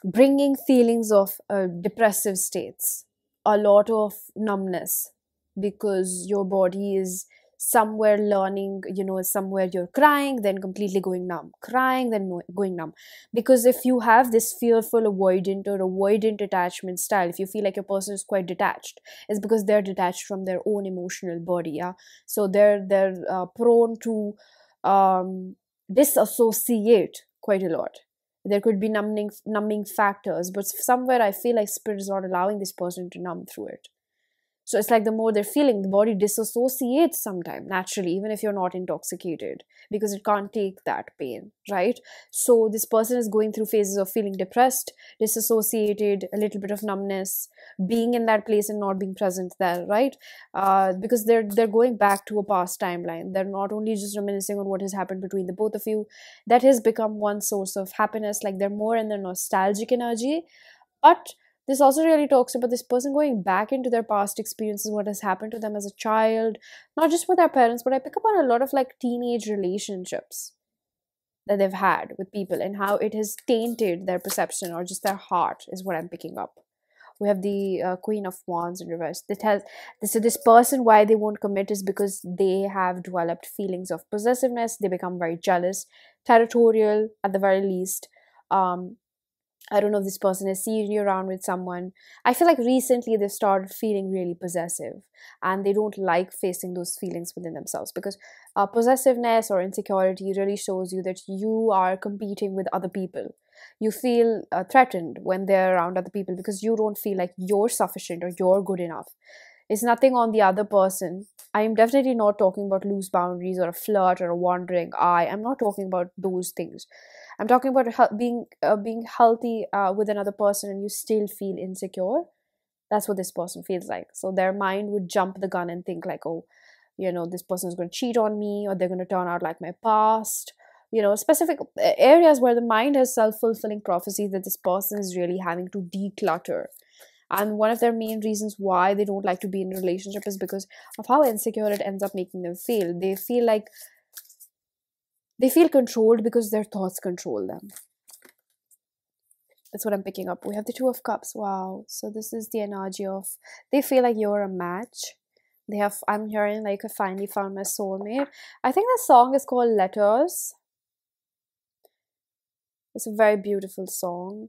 Speaker 1: bringing feelings of depressive states, a lot of numbness, because your body is somewhere learning, you know, somewhere you're crying, then completely going numb, crying, then going numb. Because if you have this fearful avoidant or avoidant attachment style, if you feel like your person is quite detached, it's because they're detached from their own emotional body. Yeah, so they're prone to disassociate quite a lot. There could be numbing factors, but somewhere I feel like spirit is not allowing this person to numb through it. So it's like the more they're feeling, the body disassociates sometime naturally, even if you're not intoxicated, because it can't take that pain, right? So this person is going through phases of feeling depressed, disassociated, a little bit of numbness, being in that place and not being present there, right? Because they're going back to a past timeline. They're not only just reminiscing on what has happened between the both of you, that has become one source of happiness. Like they're more in their nostalgic energy, but this also really talks about this person going back into their past experiences, what has happened to them as a child, not just with their parents, but I pick up on a lot of like teenage relationships that they've had with people and how it has tainted their perception or just their heart, is what I'm picking up. We have the Queen of Wands in reverse. That has this, so this person, why they won't commit is because they have developed feelings of possessiveness. They become very jealous, territorial at the very least. I don't know if this person has seen you around with someone. I feel like recently they've started feeling really possessive and they don't like facing those feelings within themselves, because possessiveness or insecurity really shows you that you are competing with other people. You feel threatened when they're around other people because you don't feel like you're sufficient or you're good enough. It's nothing on the other person. I am definitely not talking about loose boundaries or a flirt or a wandering eye. I'm not talking about those things. I'm talking about being healthy with another person and you still feel insecure. That's what this person feels like. So their mind would jump the gun and think like, oh, you know, this person is going to cheat on me, or they're going to turn out like my past. You know, specific areas where the mind has self-fulfilling prophecies that this person is really having to declutter. And one of their main reasons why they don't like to be in a relationship is because of how insecure it ends up making them feel. They feel like they feel controlled because their thoughts control them. That's what I'm picking up. We have the Two of Cups. Wow. So this is the energy of, they feel like you're a match. They have, I'm hearing like, I finally found my soulmate. I think the song is called Letters. It's a very beautiful song.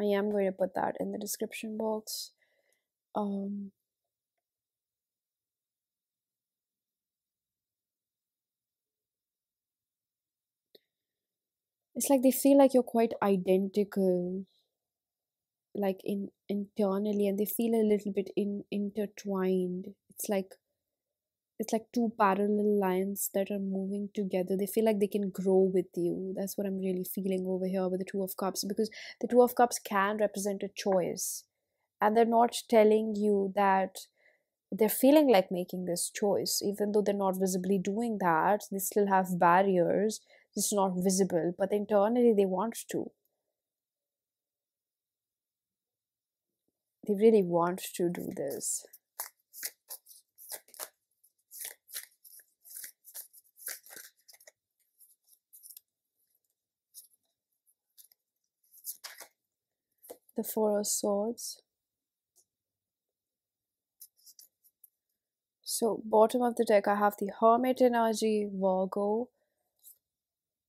Speaker 1: I am going to put that in the description box. It's like they feel like you're quite identical, like internally, and they feel a little bit intertwined. It's like two parallel lines that are moving together. They feel like they can grow with you. That's what I'm really feeling over here with the Two of Cups, because the Two of Cups can represent a choice, and they're not telling you that they're feeling like making this choice, even though they're not visibly doing that. They still have barriers, it's not visible, but internally they want to. They really want to do this. The Four of Swords. So bottom of the deck, I have the Hermit energy, Virgo,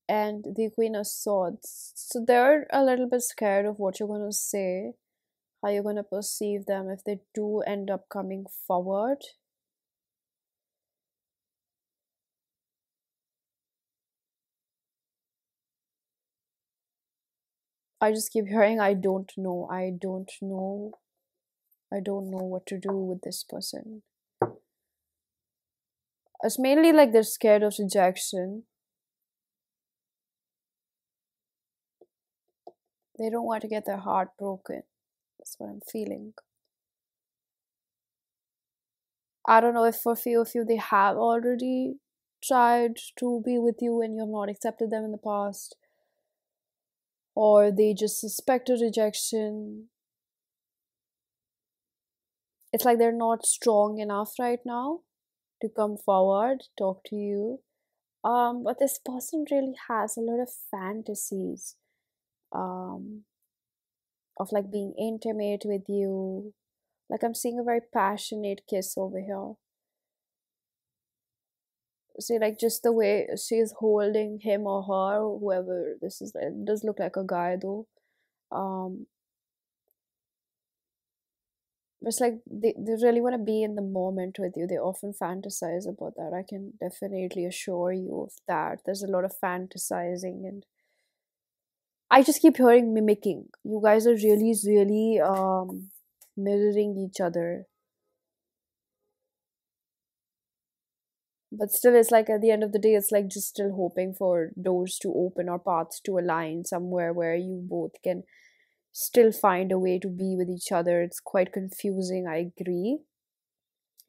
Speaker 1: and the Queen of Swords. So they're a little bit scared of what you're going to say, how you're going to perceive them if they do end up coming forward. I just keep hearing, I don't know, I don't know, I don't know what to do with this person. It's mainly like they're scared of rejection. They don't want to get their heart broken. That's what I'm feeling. I don't know if for few of you they have already tried to be with you and you have not accepted them in the past, or they just suspect a rejection. It's like they're not strong enough right now to come forward, talk to you. But this person really has a lot of fantasies um, of like being intimate with you. Like I'm seeing a very passionate kiss over here. See, like just the way she's holding him or her, whoever this is, it does look like a guy though. Um, it's like they really want to be in the moment with you. They often fantasize about that. I can definitely assure you of that. There's a lot of fantasizing, and I just keep hearing mimicking. You guys are really, really mirroring each other. But still, it's like at the end of the day, it's like just still hoping for doors to open or paths to align somewhere where you both can still find a way to be with each other. It's quite confusing, I agree.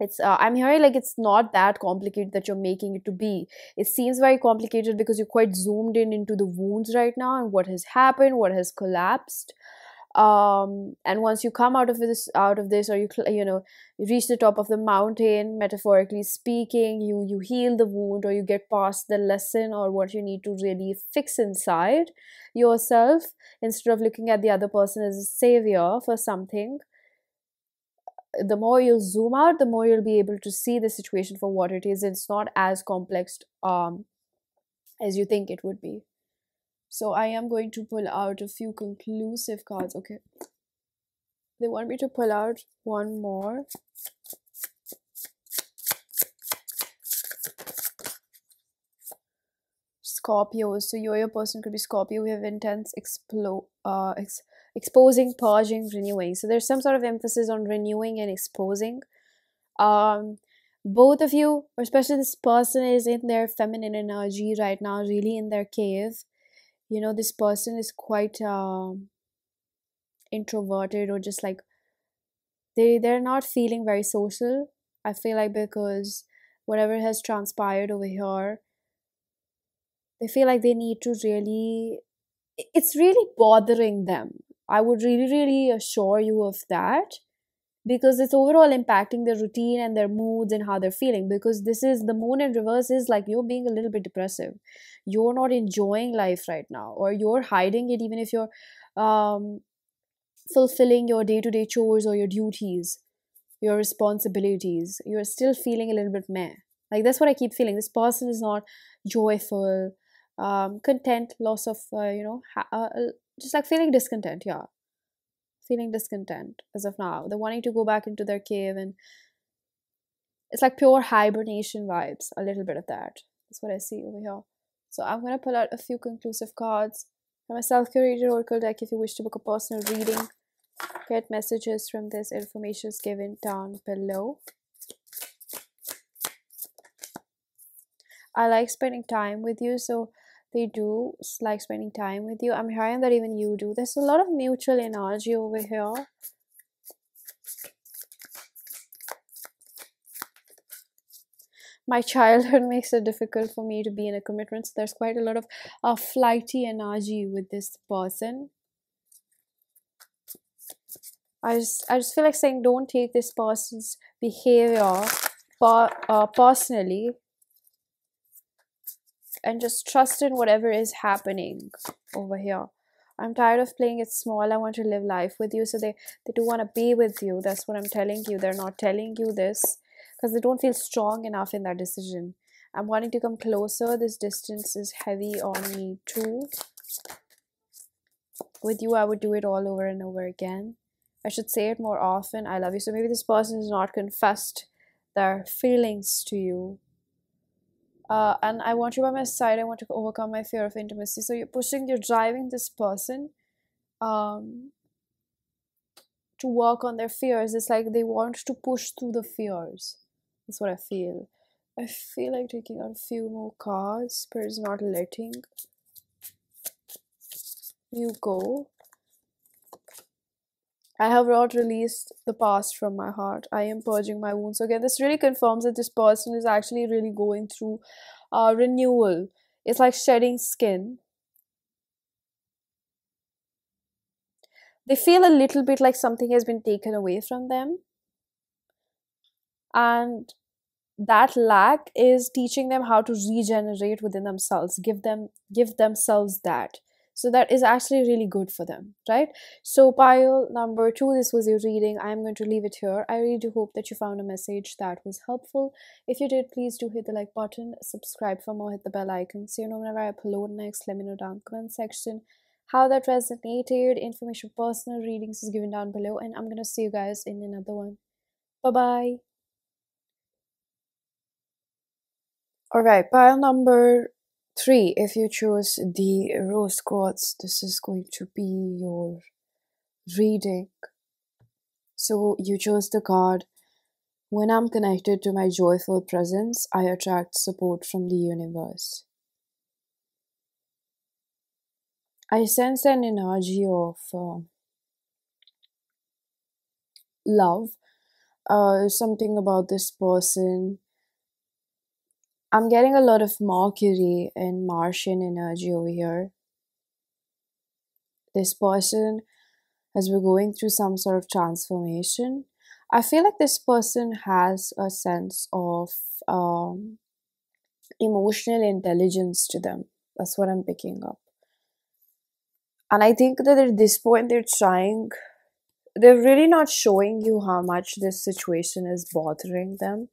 Speaker 1: It's I'm hearing like it's not that complicated that you're making it to be. It seems very complicated because you're quite zoomed in into the wounds right now and what has happened, what has collapsed. And once you come out of this, or you reach the top of the mountain, metaphorically speaking, you heal the wound, or you get past the lesson or what you need to really fix inside yourself, instead of looking at the other person as a savior for something. The more you'll zoom out, the more you'll be able to see the situation for what it is. It's not as complex as you think it would be. So I am going to pull out a few conclusive cards. Okay, they want me to pull out one more. Scorpio. So your person could be Scorpio. We have intense exposing, purging, renewing. So there's some sort of emphasis on renewing and exposing. um Both of you, or especially this person, is in their feminine energy right now, really in their cave. This person is quite introverted, or just like they're not feeling very social, I feel like, because whatever has transpired over here, they feel like they need to really, it's really bothering them. I would really, really assure you of that, because it's overall impacting their routine and their moods and how they're feeling. Because this is the moon in reverse, is like you're being a little bit depressive. You're not enjoying life right now, or you're hiding it, even if you're um, fulfilling your day-to-day chores or your duties, your responsibilities. You're still feeling a little bit meh. Like that's what I keep feeling. This person is not joyful, content, loss of just like feeling discontent. Yeah, feeling discontent as of now. They're wanting to go back into their cave, and it's like pure hibernation vibes, a little bit of that. That's what I see over here. So I'm going to pull out a few conclusive cards from a self-curated oracle deck. If you wish to book a personal reading, get messages from this. Information is given down below. I like spending time with you, so they do like spending time with you. I'm hearing that even you do. There's a lot of mutual energy over here. My childhood makes it difficult for me to be in a commitment, so there's quite a lot of flighty energy with this person. I just feel like saying, don't take this person's behavior personally, and just trust in whatever is happening over here. I'm tired of playing it small. I want to live life with you. So they do want to be with you. That's what I'm telling you. They're not telling you this because they don't feel strong enough in that decision. I'm wanting to come closer. This distance is heavy on me too. With you, I would do it all over and over again. I should say it more often. I love you. So maybe this person has not confessed their feelings to you. And I want you by my side. I want to overcome my fear of intimacy. So you're driving this person um to work on their fears. It's like they want to push through the fears. That's what I feel. I feel like taking out a few more cards, but it's not letting you go. I have not released the past from my heart. I am purging my wounds. So again, this really confirms that this person is actually really going through renewal. It's like shedding skin. They feel a little bit like something has been taken away from them. And that lack is teaching them how to regenerate within themselves, give themselves that. So that is actually really good for them, right? So pile number 2, this was your reading. I'm going to leave it here. I really do hope that you found a message that was helpful. If you did, please do hit the like button, subscribe for more, hit the bell icon so you know whenever I upload next. Let me know down in the comment section how that resonated. Information for personal readings is given down below, and I'm gonna see you guys in another one. Bye bye. Alright, pile number 3. If you chose the rose quartz, this is going to be your reading. So you chose the card, when I'm connected to my joyful presence, I attract support from the universe. I sense an energy of love, something about this person. I'm getting a lot of Mercury and Martian energy over here. This person has been going through some sort of transformation. I feel like this person has a sense of emotional intelligence to them. That's what I'm picking up. And I think that at this point they're really not showing you how much this situation is bothering them.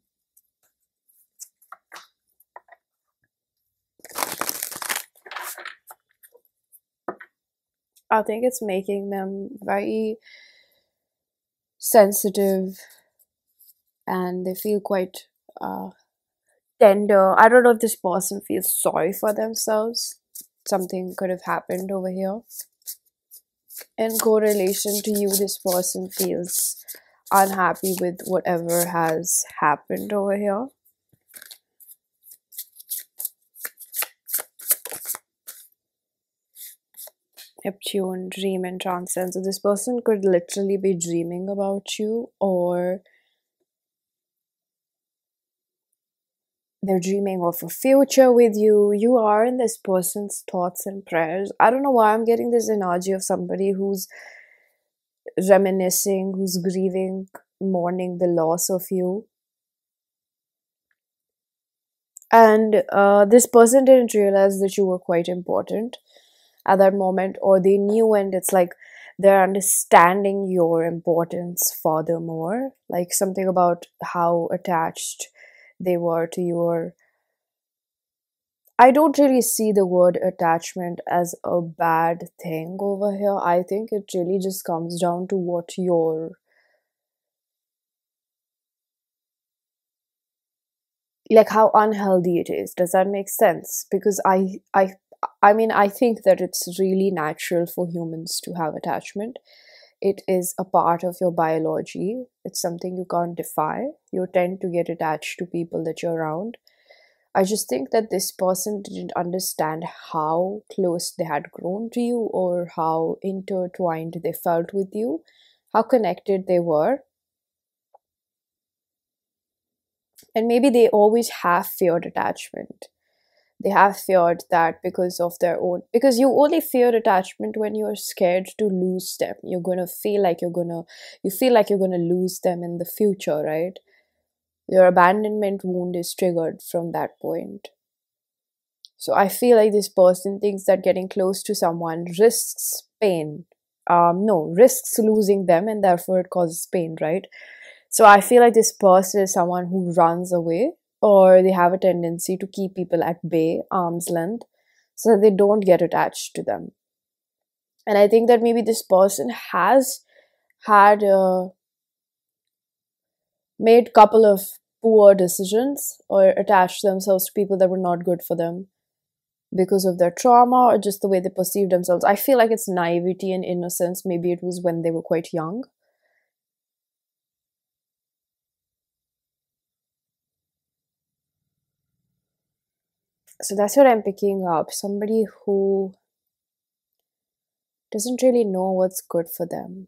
Speaker 1: I think it's making them very sensitive and they feel quite tender. I don't know if this person feels sorry for themselves. Something could have happened over here. In correlation to you, this person feels unhappy with whatever has happened over here. Neptune, dream and transcend. So this person could literally be dreaming about you, or they're dreaming of a future with you. You are in this person's thoughts and prayers. I don't know why I'm getting this energy of somebody who's reminiscing, who's grieving, mourning the loss of you. And this person didn't realize that you were quite important at that moment, or they knew, and it's like they're understanding your importance furthermore, like something about how attached they were to your. I don't really see the word attachment as a bad thing over here. I think it really just comes down to what your, like how unhealthy it is. Does that make sense? Because I mean, I think that it's really natural for humans to have attachment. It is a part of your biology. It's something you can't defy. You tend to get attached to people that you're around. I just think that this person didn't understand how close they had grown to you, or how intertwined they felt with you, how connected they were. And maybe they always have feared attachment. They have feared that because of their own, because you only fear attachment when you're scared to lose them. You're gonna feel like you feel like you're gonna lose them in the future, right? Your abandonment wound is triggered from that point. So I feel like this person thinks that getting close to someone risks pain. No, risks losing them, and therefore it causes pain, right? So I feel like this person is someone who runs away, or they have a tendency to keep people at bay, arm's length, so that they don't get attached to them. And I think that maybe this person has had made couple of poor decisions, or attached themselves to people that were not good for them. because of their trauma or just the way they perceive themselves. I feel like it's naivety and innocence. Maybe it was when they were quite young. So that's what I'm picking up. Somebody who doesn't really know what's good for them.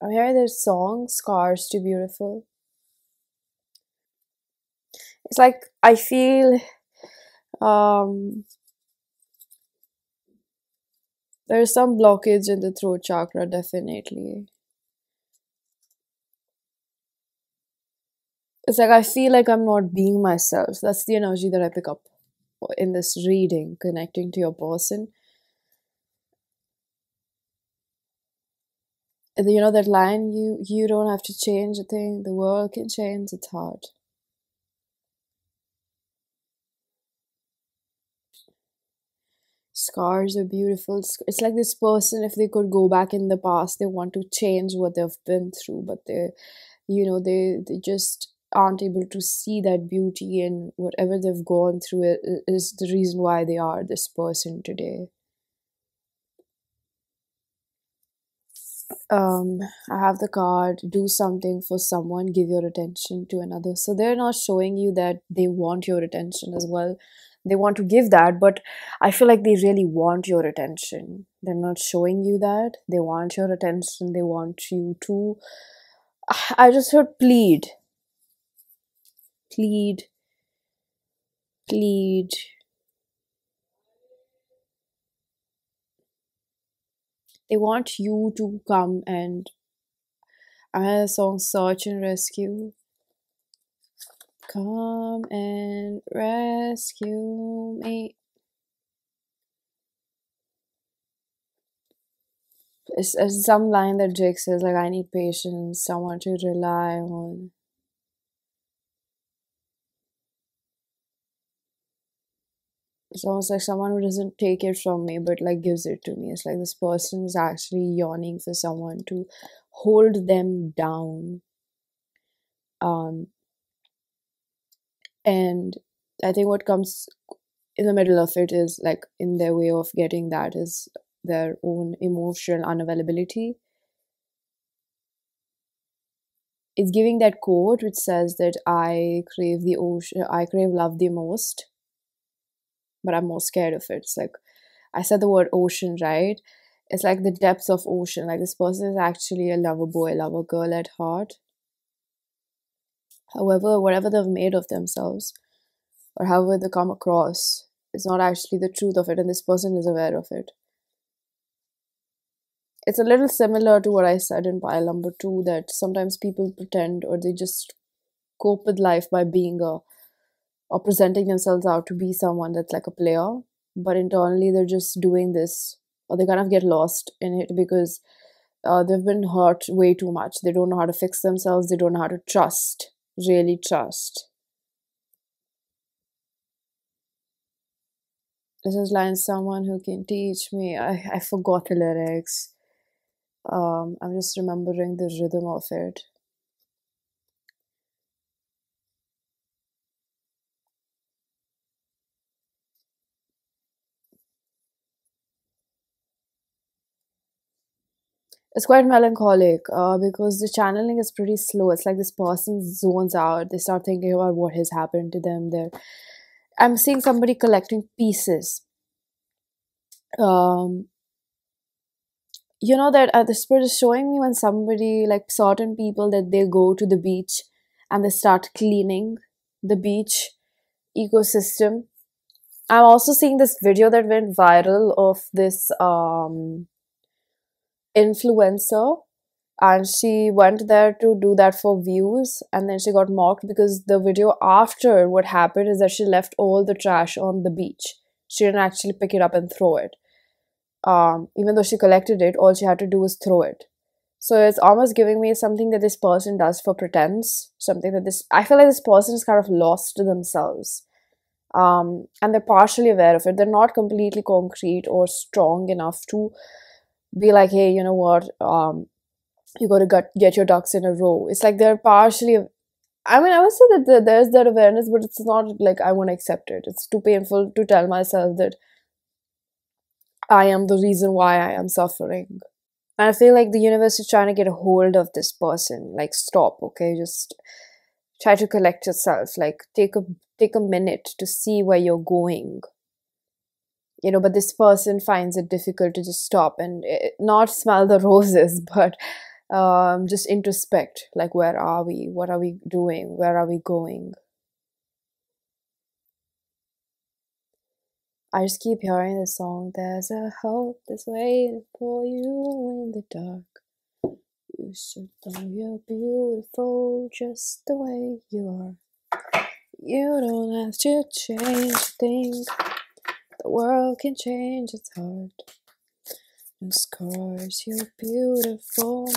Speaker 1: I hear this song, Scars Too Beautiful. It's like I feel um there's some blockage in the throat chakra, definitely. It's like I feel like I'm not being myself. That's the energy that I pick up in this reading, connecting to your person. And you know that line, you don't have to change a thing, the world can change, it's hard. Scars are beautiful. It's like this person, if they could go back in the past, they want to change what they've been through, but they just aren't able to see that beauty, and whatever they've gone through is the reason why they are this person today. um I have the card, do something for someone, give your attention to another. So they're not showing you that they want your attention as well. They want to give that, but I feel like they really want your attention. They're not showing you that they want your attention. They want you to, I just heard plead, plead, plead. They want you to come and, I had a song, Search and Rescue. Come and rescue me. It's some line that Jake says, like, I need patience, someone to rely on. It's almost like someone who doesn't take it from me, but like gives it to me. It's like this person is actually yawning for someone to hold them down. Um, and I think what comes in the middle of it is like in their way of getting that is their own emotional unavailability. It's giving that quote which says that I crave the ocean, I crave love the most, but I'm more scared of it. It's like I said the word ocean, right? It's like the depths of ocean. Like this person is actually a lover boy, lover girl at heart. However, whatever they've made of themselves or however they come across is not actually the truth of it, and this person is aware of it. It's a little similar to what I said in pile number 2, that sometimes people pretend or they just cope with life by being a, or presenting themselves out to be someone that's like a player, but internally they're just doing this, or they kind of get lost in it because they've been hurt way too much. They don't know how to fix themselves. They don't know how to trust, really trust. This is line, someone who can teach me. I forgot the lyrics. I'm just remembering the rhythm of it. It's quite melancholic because the channeling is pretty slow. It's like this person zones out. They start thinking about what has happened to them. I'm seeing somebody collecting pieces. Um, you know that the spirit is showing me when somebody, like certain people, that they go to the beach and they start cleaning the beach ecosystem. I'm also seeing this video that went viral of this influencer, and she went there to do that for views, and then she got mocked because the video after what happened is that she left all the trash on the beach. She didn't actually pick it up and throw it. Even though she collected it, all she had to do was throw it. So it's almost giving me something that this person does for pretense, something that this, I feel like this person is kind of lost to themselves. And they're partially aware of it. They're not completely concrete or strong enough to be like, hey, you know what, you got to get your ducks in a row. It's like they're partially I mean, I would say that there's that awareness, but it's not like I want to accept it. It's too painful to tell myself that I am the reason why I am suffering. And I feel like the universe is trying to get a hold of this person. Like, stop, okay? Just try to collect yourself. Like, take a minute to see where you're going. But this person finds it difficult to just stop and not smell the roses, but just introspect. Like, where are we? What are we doing? Where are we going? I just keep hearing the song. There's a hope that's waiting for you in the dark. You should know you're beautiful just the way you are. You don't have to change a thing. The world can change its heart. No scars, you're beautiful.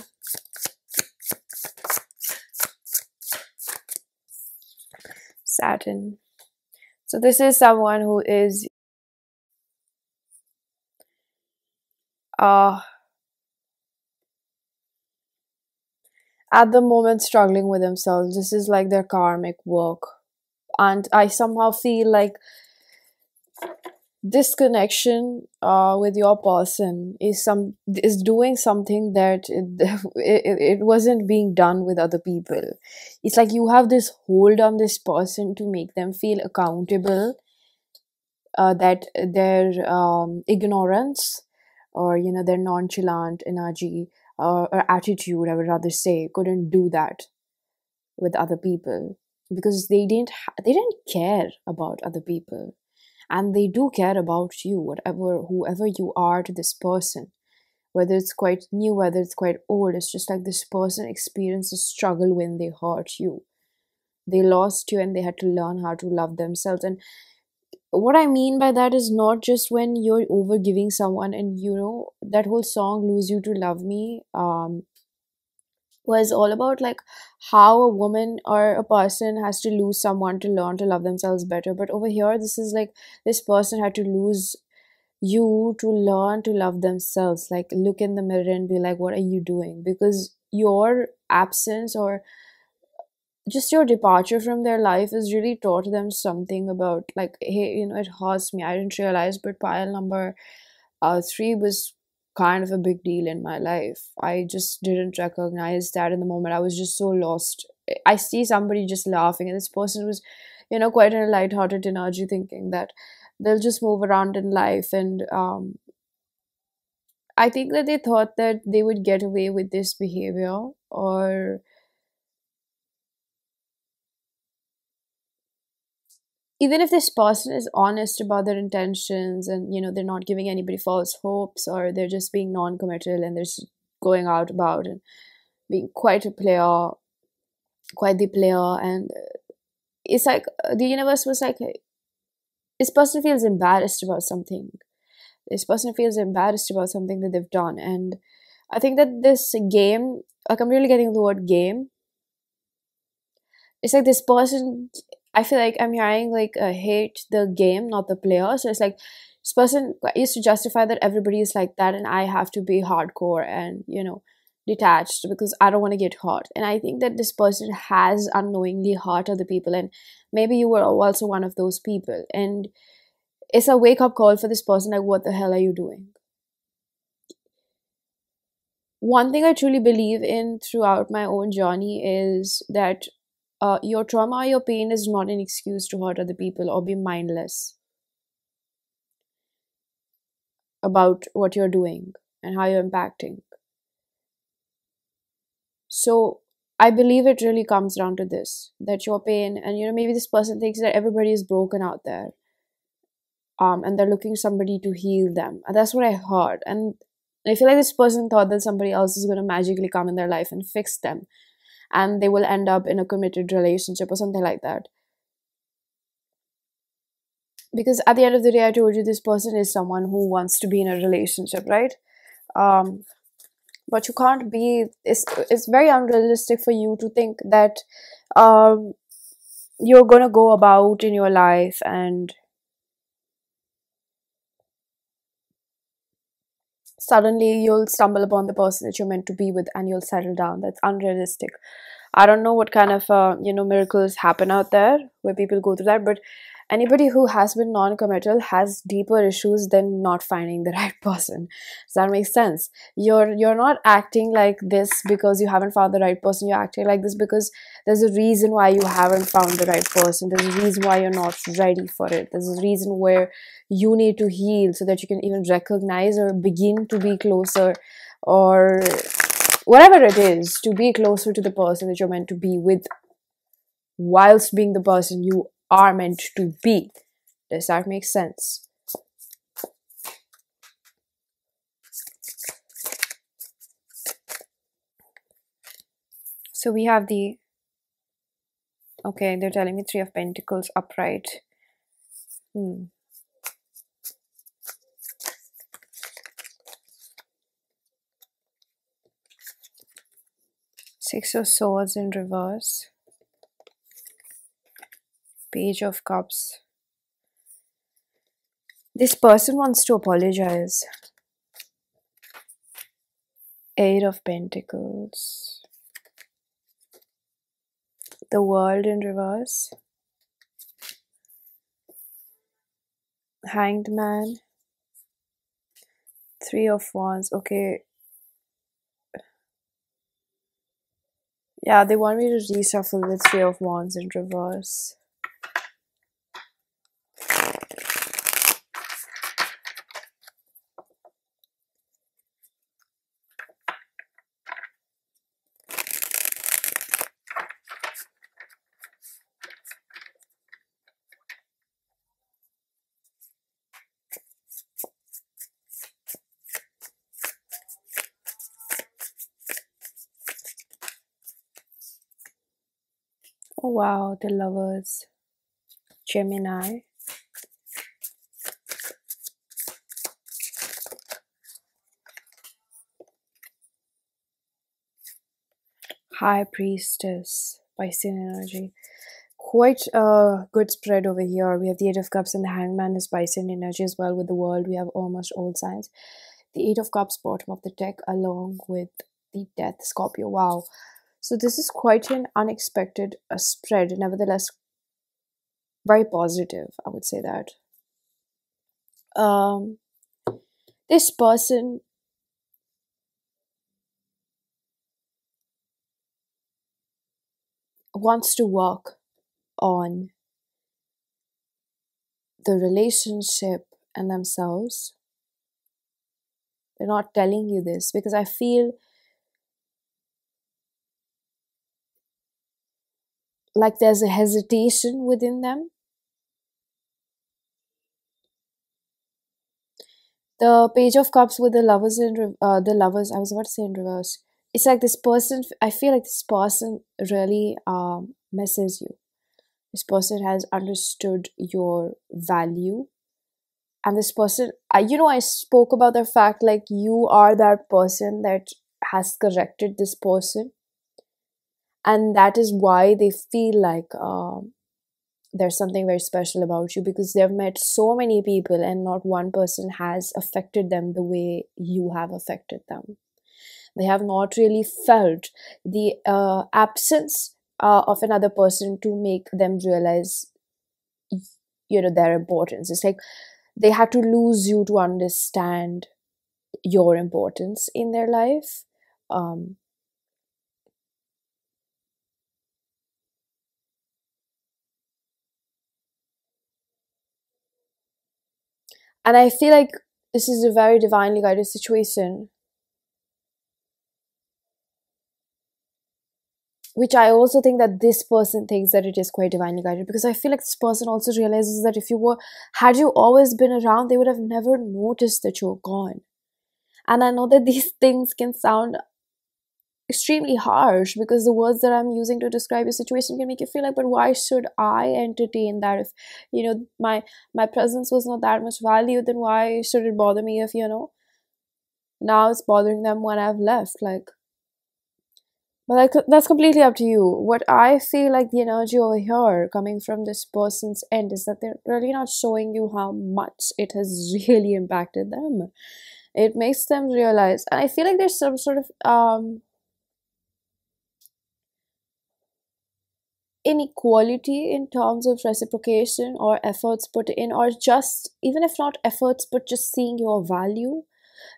Speaker 1: Saturn. So this is someone who is uh at the moment struggling with themselves. This is like their karmic work. And I somehow feel like this connection with your person is doing something that it wasn't being done with other people. It's like you have this hold on this person to make them feel accountable, that their ignorance, or their nonchalant energy, or attitude, I would rather say, couldn't do that with other people, because they didn't care about other people, and they do care about you, whoever you are to this person, whether it's quite new, whether it's quite old. It's just like this person experienced a struggle when they hurt you. They lost you and they had to learn how to love themselves. And what I mean by that is not just when you're over giving someone, and that whole song "Lose You to Love Me" was all about like how a woman or a person has to lose someone to learn to love themselves better. But over here, this is like this person had to lose you to learn to love themselves. Like, look in the mirror and be like, what are you doing? Because your absence, or just your departure from their life, has really taught them something about, like, hey, it hurts me, I didn't realize, but pile number 3 was kind of a big deal in my life. I just didn't recognize that in the moment. I was just so lost. I see somebody just laughing, and this person was quite in a light-hearted energy, thinking that they'll just move around in life. And I think that they thought that they would get away with this behavior, or even if this person is honest about their intentions, and they're not giving anybody false hopes, or they're just being non-committal, and they're just going out about and being quite a player, quite the player. And it's like the universe was like, this person feels embarrassed about something. This person feels embarrassed about something that they've done. And I think that this game, like, I'm really getting the word game. It's like this person, I feel like I'm hearing like hate the game, not the player. So it's like this person used to justify that everybody is like that, and I have to be hardcore and detached because I don't want to get hurt. And I think that this person has unknowingly hurt other people, and maybe you were also one of those people. And it's a wake up call for this person. Like, what the hell are you doing? One thing I truly believe in throughout my own journey is that your trauma or your pain is not an excuse to hurt other people or be mindless about what you're doing and how you're impacting. So I believe it really comes down to this, that your pain, and maybe this person thinks that everybody is broken out there, and they're looking somebody to heal them. And that's what I heard. And I feel like this person thought that somebody else is going to magically come in their life and fix them, and they will end up in a committed relationship or something like that. Because at the end of the day, I told you, this person is someone who wants to be in a relationship, right? um but you can't be, it's very unrealistic for you to think that um you're gonna go about in your life and suddenly you'll stumble upon the person that you're meant to be with and you'll settle down. That's unrealistic. I don't know what kind of miracles happen out there where people go through that, but anybody who has been non-committal has deeper issues than not finding the right person. Does that make sense? You're not acting like this because you haven't found the right person. You're acting like this because there's a reason why you haven't found the right person. There's a reason why you're not ready for it. There's a reason where you need to heal so that you can even recognize or begin to be closer, or whatever it is, to be closer to the person that you're meant to be with, whilst being the person you are meant to be. Does that make sense? So we have the, okay, they're telling me Three of Pentacles upright. Six of Swords in reverse. Page of Cups. This person wants to apologize. Eight of Pentacles. The World in reverse. Hanged Man. Three of Wands. Okay. Yeah, they want me to reshuffle the Three of Wands in reverse. Oh wow, the Lovers. Gemini. High Priestess. Piscean energy. Quite a good spread over here. We have the Eight of Cups and the Hangman is Piscean energy as well. With the World, we have almost all signs. The Eight of Cups, bottom of the deck, along with the Death, Scorpio. Wow. So this is quite an unexpected spread. Nevertheless, very positive, I would say that. This person wants to work on the relationship and themselves. They're not telling you this because I feel like there's a hesitation within them. The Page of Cups with the Lovers in the Lovers, I was about to say in reverse. It's like this person, I feel like this person really misses you. This person has understood your value. And this person, I spoke about the fact like you are that person that has corrected this person. And that is why they feel like there's something very special about you, because they've met so many people and not one person has affected them the way you have affected them. They have not really felt the absence of another person to make them realize, their importance. It's like they had to lose you to understand your importance in their life. And I feel like this is a very divinely guided situation, which I also think that this person thinks that it is quite divinely guided, because I feel like this person also realizes that had you always been around, they would have never noticed that you're gone. And I know that these things can sound extremely harsh, because the words that I'm using to describe your situation can make you feel like, but why should I entertain that? If my presence was not that much value, then why should it bother me if now it's bothering them when I've left? But that's completely up to you. What I feel like the energy over here coming from this person's end is that they're really not showing you how much it has really impacted them. It makes them realize, and I feel like there's some sort of inequality in terms of reciprocation or efforts put in, or just, even if not efforts, but just seeing your value.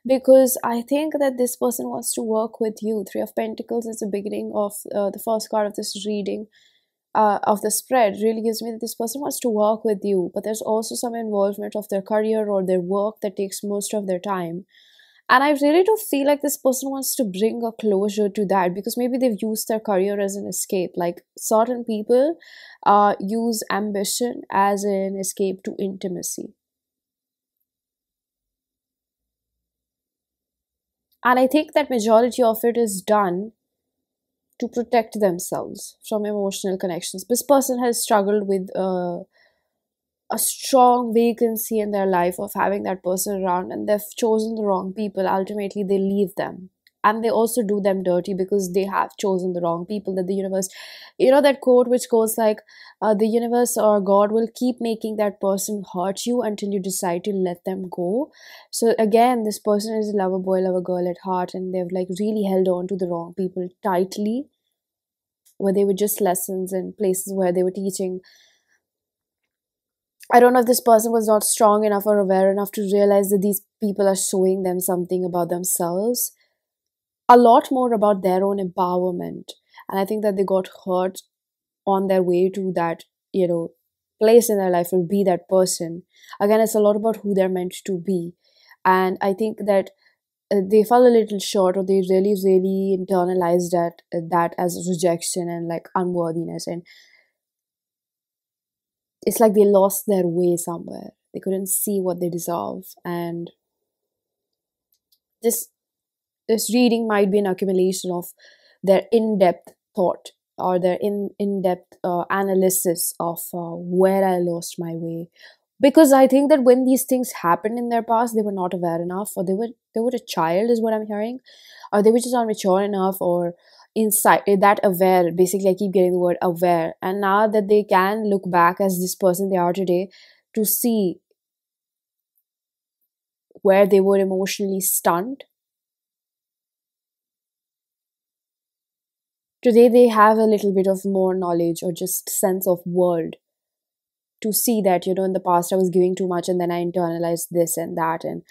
Speaker 1: Because I think that this person wants to work with you. Three of Pentacles is the beginning of the first card of this reading, of the spread, really gives me that this person wants to work with you, but there's also some involvement of their career or their work that takes most of their time. And I really do feel like this person wants to bring a closure to that, because maybe they've used their career as an escape. Like certain people use ambition as an escape to intimacy. And I think that majority of it is done to protect themselves from emotional connections. This person has struggled with a strong vacancy in their life of having that person around, and they've chosen the wrong people. Ultimately they leave them, and they also do them dirty because they have chosen the wrong people. That the universe, that quote which goes like, the universe or God will keep making that person hurt you until you decide to let them go. So again, this person is a lover boy, lover girl at heart, and they've like really held on to the wrong people tightly, where they were just lessons and places where they were teaching. I don't know if this person was not strong enough or aware enough to realize that these people are showing them something about themselves, a lot more about their own empowerment. And I think that they got hurt on their way to that, place in their life, will be that person. Again, it's a lot about who they're meant to be. And I think that they fell a little short, or they really, really internalized that as rejection and like unworthiness. And it's like they lost their way somewhere. They couldn't see what they deserve. And this this reading might be an accumulation of their in-depth thought, or their in-depth analysis of where I lost my way. Because I think that when these things happened in their past, they were not aware enough, or they were a child, is what I'm hearing, or they were just not mature enough, or inside that aware. Basically, I keep getting the word aware, and now that they can look back as this person they are today, to see where they were emotionally stunned. Today they have a little bit of more knowledge or just sense of world, to see that, in the past I was giving too much, and then I internalized this and that. And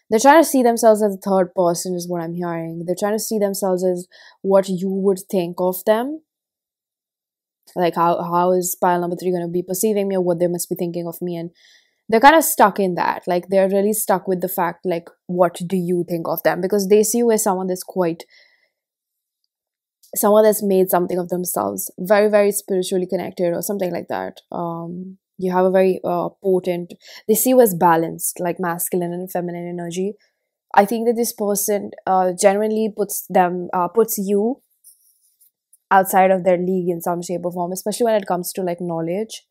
Speaker 1: they're trying to see themselves as a third person, is what I'm hearing. They're trying to see themselves as what you would think of them. Like, how is pile number 3 going to be perceiving me, or what they must be thinking of me? And they're kind of stuck in that. Like, they're really stuck with the fact, like, what do you think of them? Because they see you as someone that's made something of themselves, very, very spiritually connected, or something like that. You have a very potent, they see you as balanced, like masculine and feminine energy. I think that this person genuinely puts you outside of their league in some shape or form, especially when it comes to like knowledge.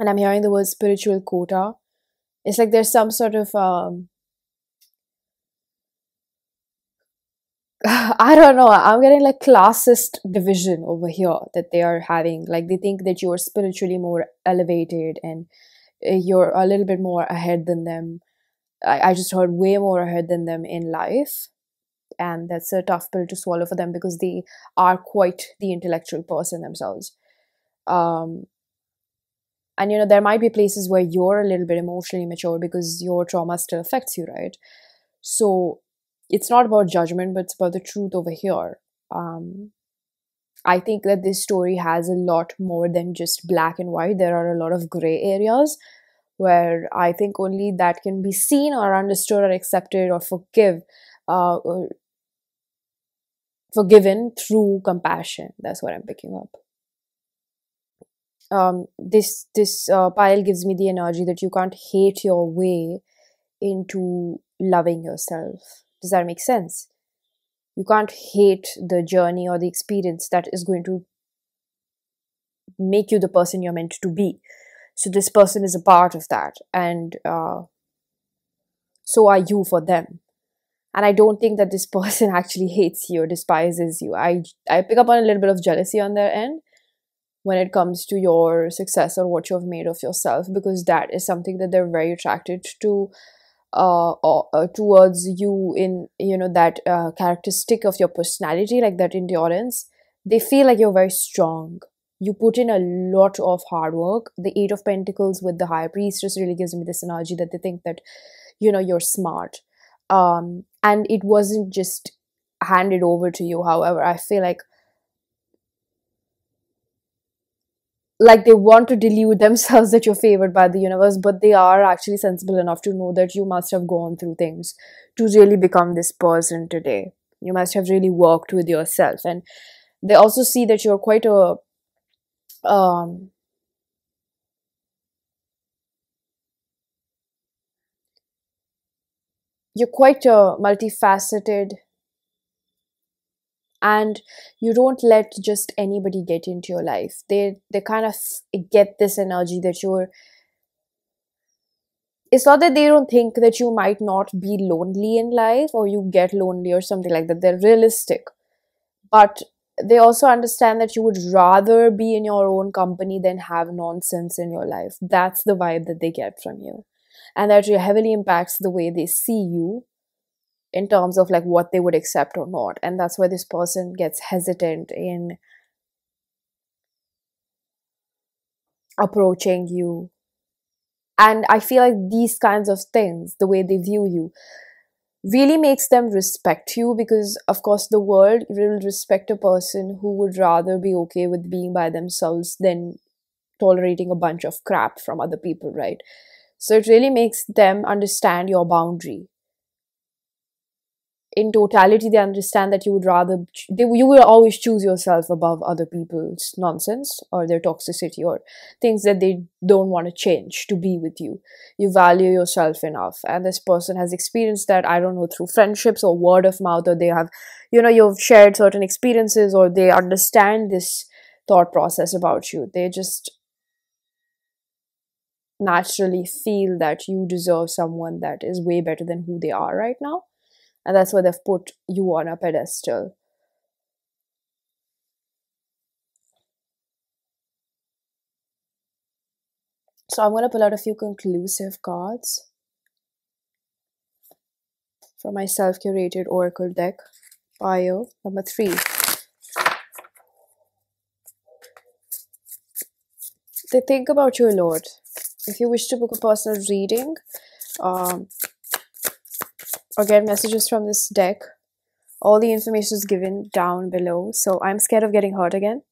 Speaker 1: And I'm hearing the word spiritual quota. It's like there's some sort of I don't know, I'm getting like classist division over here that they are having. Like, they think that you're spiritually more elevated, and you're a little bit more ahead than them. I just heard way more ahead than them in life. And that's a tough pill to swallow for them, because they are quite the intellectual person themselves. And there might be places where you're a little bit emotionally mature because your trauma still affects you, right? So it's not about judgment, but it's about the truth over here. I think that this story has a lot more than just black and white. There are a lot of gray areas where I think only that can be seen or understood or accepted or or forgiven through compassion. That's what I'm picking up. This pile gives me the energy that you can't hate your way into loving yourself. Does that make sense? You can't hate the journey or the experience that is going to make you the person you're meant to be. So this person is a part of that, and so are you for them. And I don't think that this person actually hates you or despises you. I pick up on a little bit of jealousy on their end when it comes to your success or what you've made of yourself, because that is something that they're very attracted to towards you, in that characteristic of your personality, like that endurance. They feel like you're very strong. You put in a lot of hard work. The Eight of Pentacles with the High Priestess really gives me this energy that they think that, you're smart. And it wasn't just handed over to you. However, I feel like they want to delude themselves that you're favored by the universe, but they are actually sensible enough to know that you must have gone through things to really become this person today. You must have really worked with yourself. And they also see that you're quite a um you're quite a multifaceted, and you don't let just anybody get into your life. They kind of get this energy that you're, it's not that they don't think that you might not be lonely in life or you get lonely or something like that. They're realistic, but they also understand that you would rather be in your own company than have nonsense in your life. That's the vibe that they get from you, and that heavily impacts the way they see you in terms of like what they would accept or not. And that's why this person gets hesitant in approaching you. And I feel like these kinds of things, the way they view you, really makes them respect you, because of course the world will respect a person who would rather be okay with being by themselves than tolerating a bunch of crap from other people, right? So it really makes them understand your boundary. In totality, they understand that you would rather, you will always choose yourself above other people's nonsense or their toxicity or things that they don't want to change to be with you. You value yourself enough, and this person has experienced that, I don't know, through friendships or word of mouth, or they have, you've shared certain experiences, or they understand this thought process about you. They just naturally feel that you deserve someone that is way better than who they are right now. And that's why they've put you on a pedestal. So I'm going to pull out a few conclusive cards from my self-curated oracle deck. Pile number 3. They think about you a lot. If you wish to book a personal reading, or get messages from this deck, all the information is given down below. So I'm scared of getting hurt again.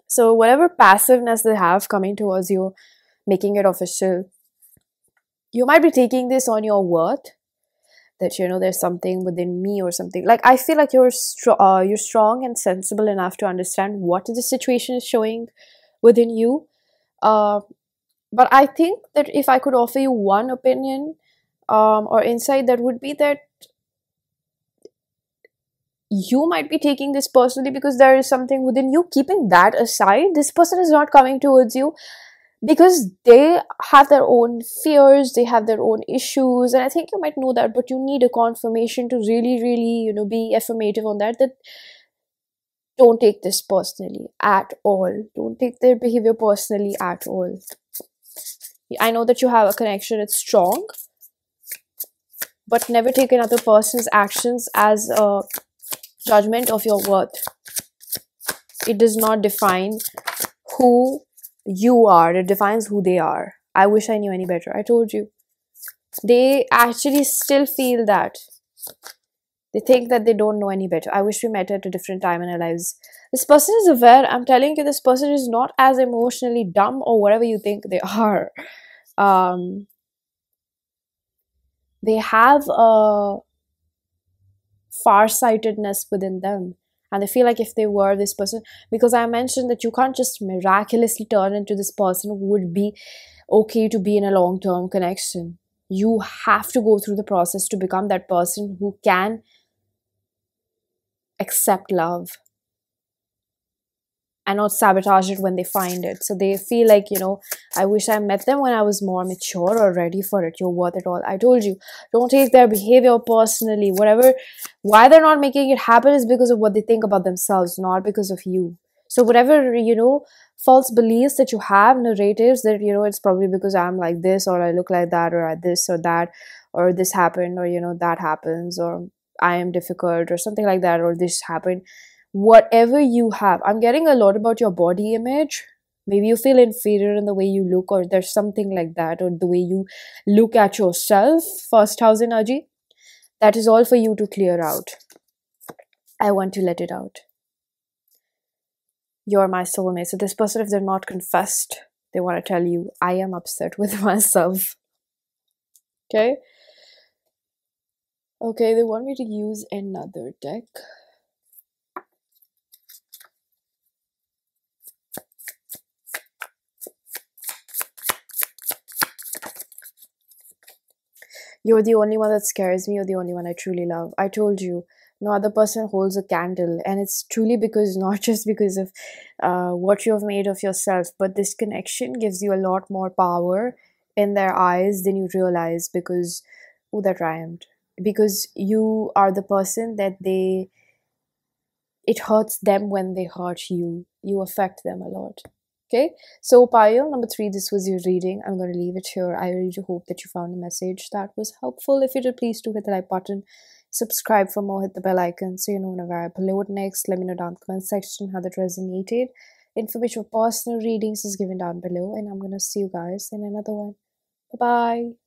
Speaker 1: So whatever passiveness they have coming towards you, making it official, you might be taking this on your worth, that there's something within me or something. Like, I feel like you're strong and sensible enough to understand what the situation is showing within you. But I think that if I could offer you one opinion or insight, that would be that you might be taking this personally because there is something within you. Keeping that aside, this person is not coming towards you because they have their own fears, they have their own issues, and I think you might know that, but you need a confirmation to really, really, be affirmative on that don't take this personally at all. Don't take their behavior personally at all. I know that you have a connection, it's strong, but never take another person's actions as a judgment of your worth. It does not define who you are, it defines who they are. I wish I knew any better. I told you. They actually still feel that. They think that they don't know any better. I wish we met at a different time in our lives. This person is aware. I'm telling you, this person is not as emotionally dumb or whatever you think they are. They have a farsightedness within them. And they feel like if they were this person, because I mentioned that you can't just miraculously turn into this person who would be okay to be in a long-term connection. You have to go through the process to become that person who can accept love and not sabotage it when they find it. So they feel like, I wish I met them when I was more mature or ready for it. You're worth it all. I told you, don't take their behavior personally. Why they're not making it happen is because of what they think about themselves, not because of you. So whatever, false beliefs that you have, narratives that, it's probably because I'm like this, or I look like that, or I this or that, or this happened, or, that happens, or I am difficult, or something like that, or this happened. whatever you have. I'm getting a lot about your body image. Maybe you feel inferior in the way you look, or there's something like that, or the way you look at yourself. First house energy. That is all for you to clear out. I want to let it out. You're my soulmate. So this person, if they're not confessed, they want to tell you, I am upset with myself. Okay? Okay, they want me to use another deck. You're the only one that scares me. You're the only one I truly love. I told you, no other person holds a candle. And it's truly because, not just because of what you have made of yourself, but this connection gives you a lot more power in their eyes than you realize, because, oh, that rhymed. Because you are the person that it hurts them when they hurt you. You affect them a lot. Okay, so pile number 3, this was your reading. I'm going to leave it here. I really do hope that you found a message that was helpful. If you did, please do hit the like button, subscribe for more, hit the bell icon so you know whenever I upload next. Let me know down in the comment section how that resonated. Information for personal readings is given down below, and I'm going to see you guys in another one. Bye bye.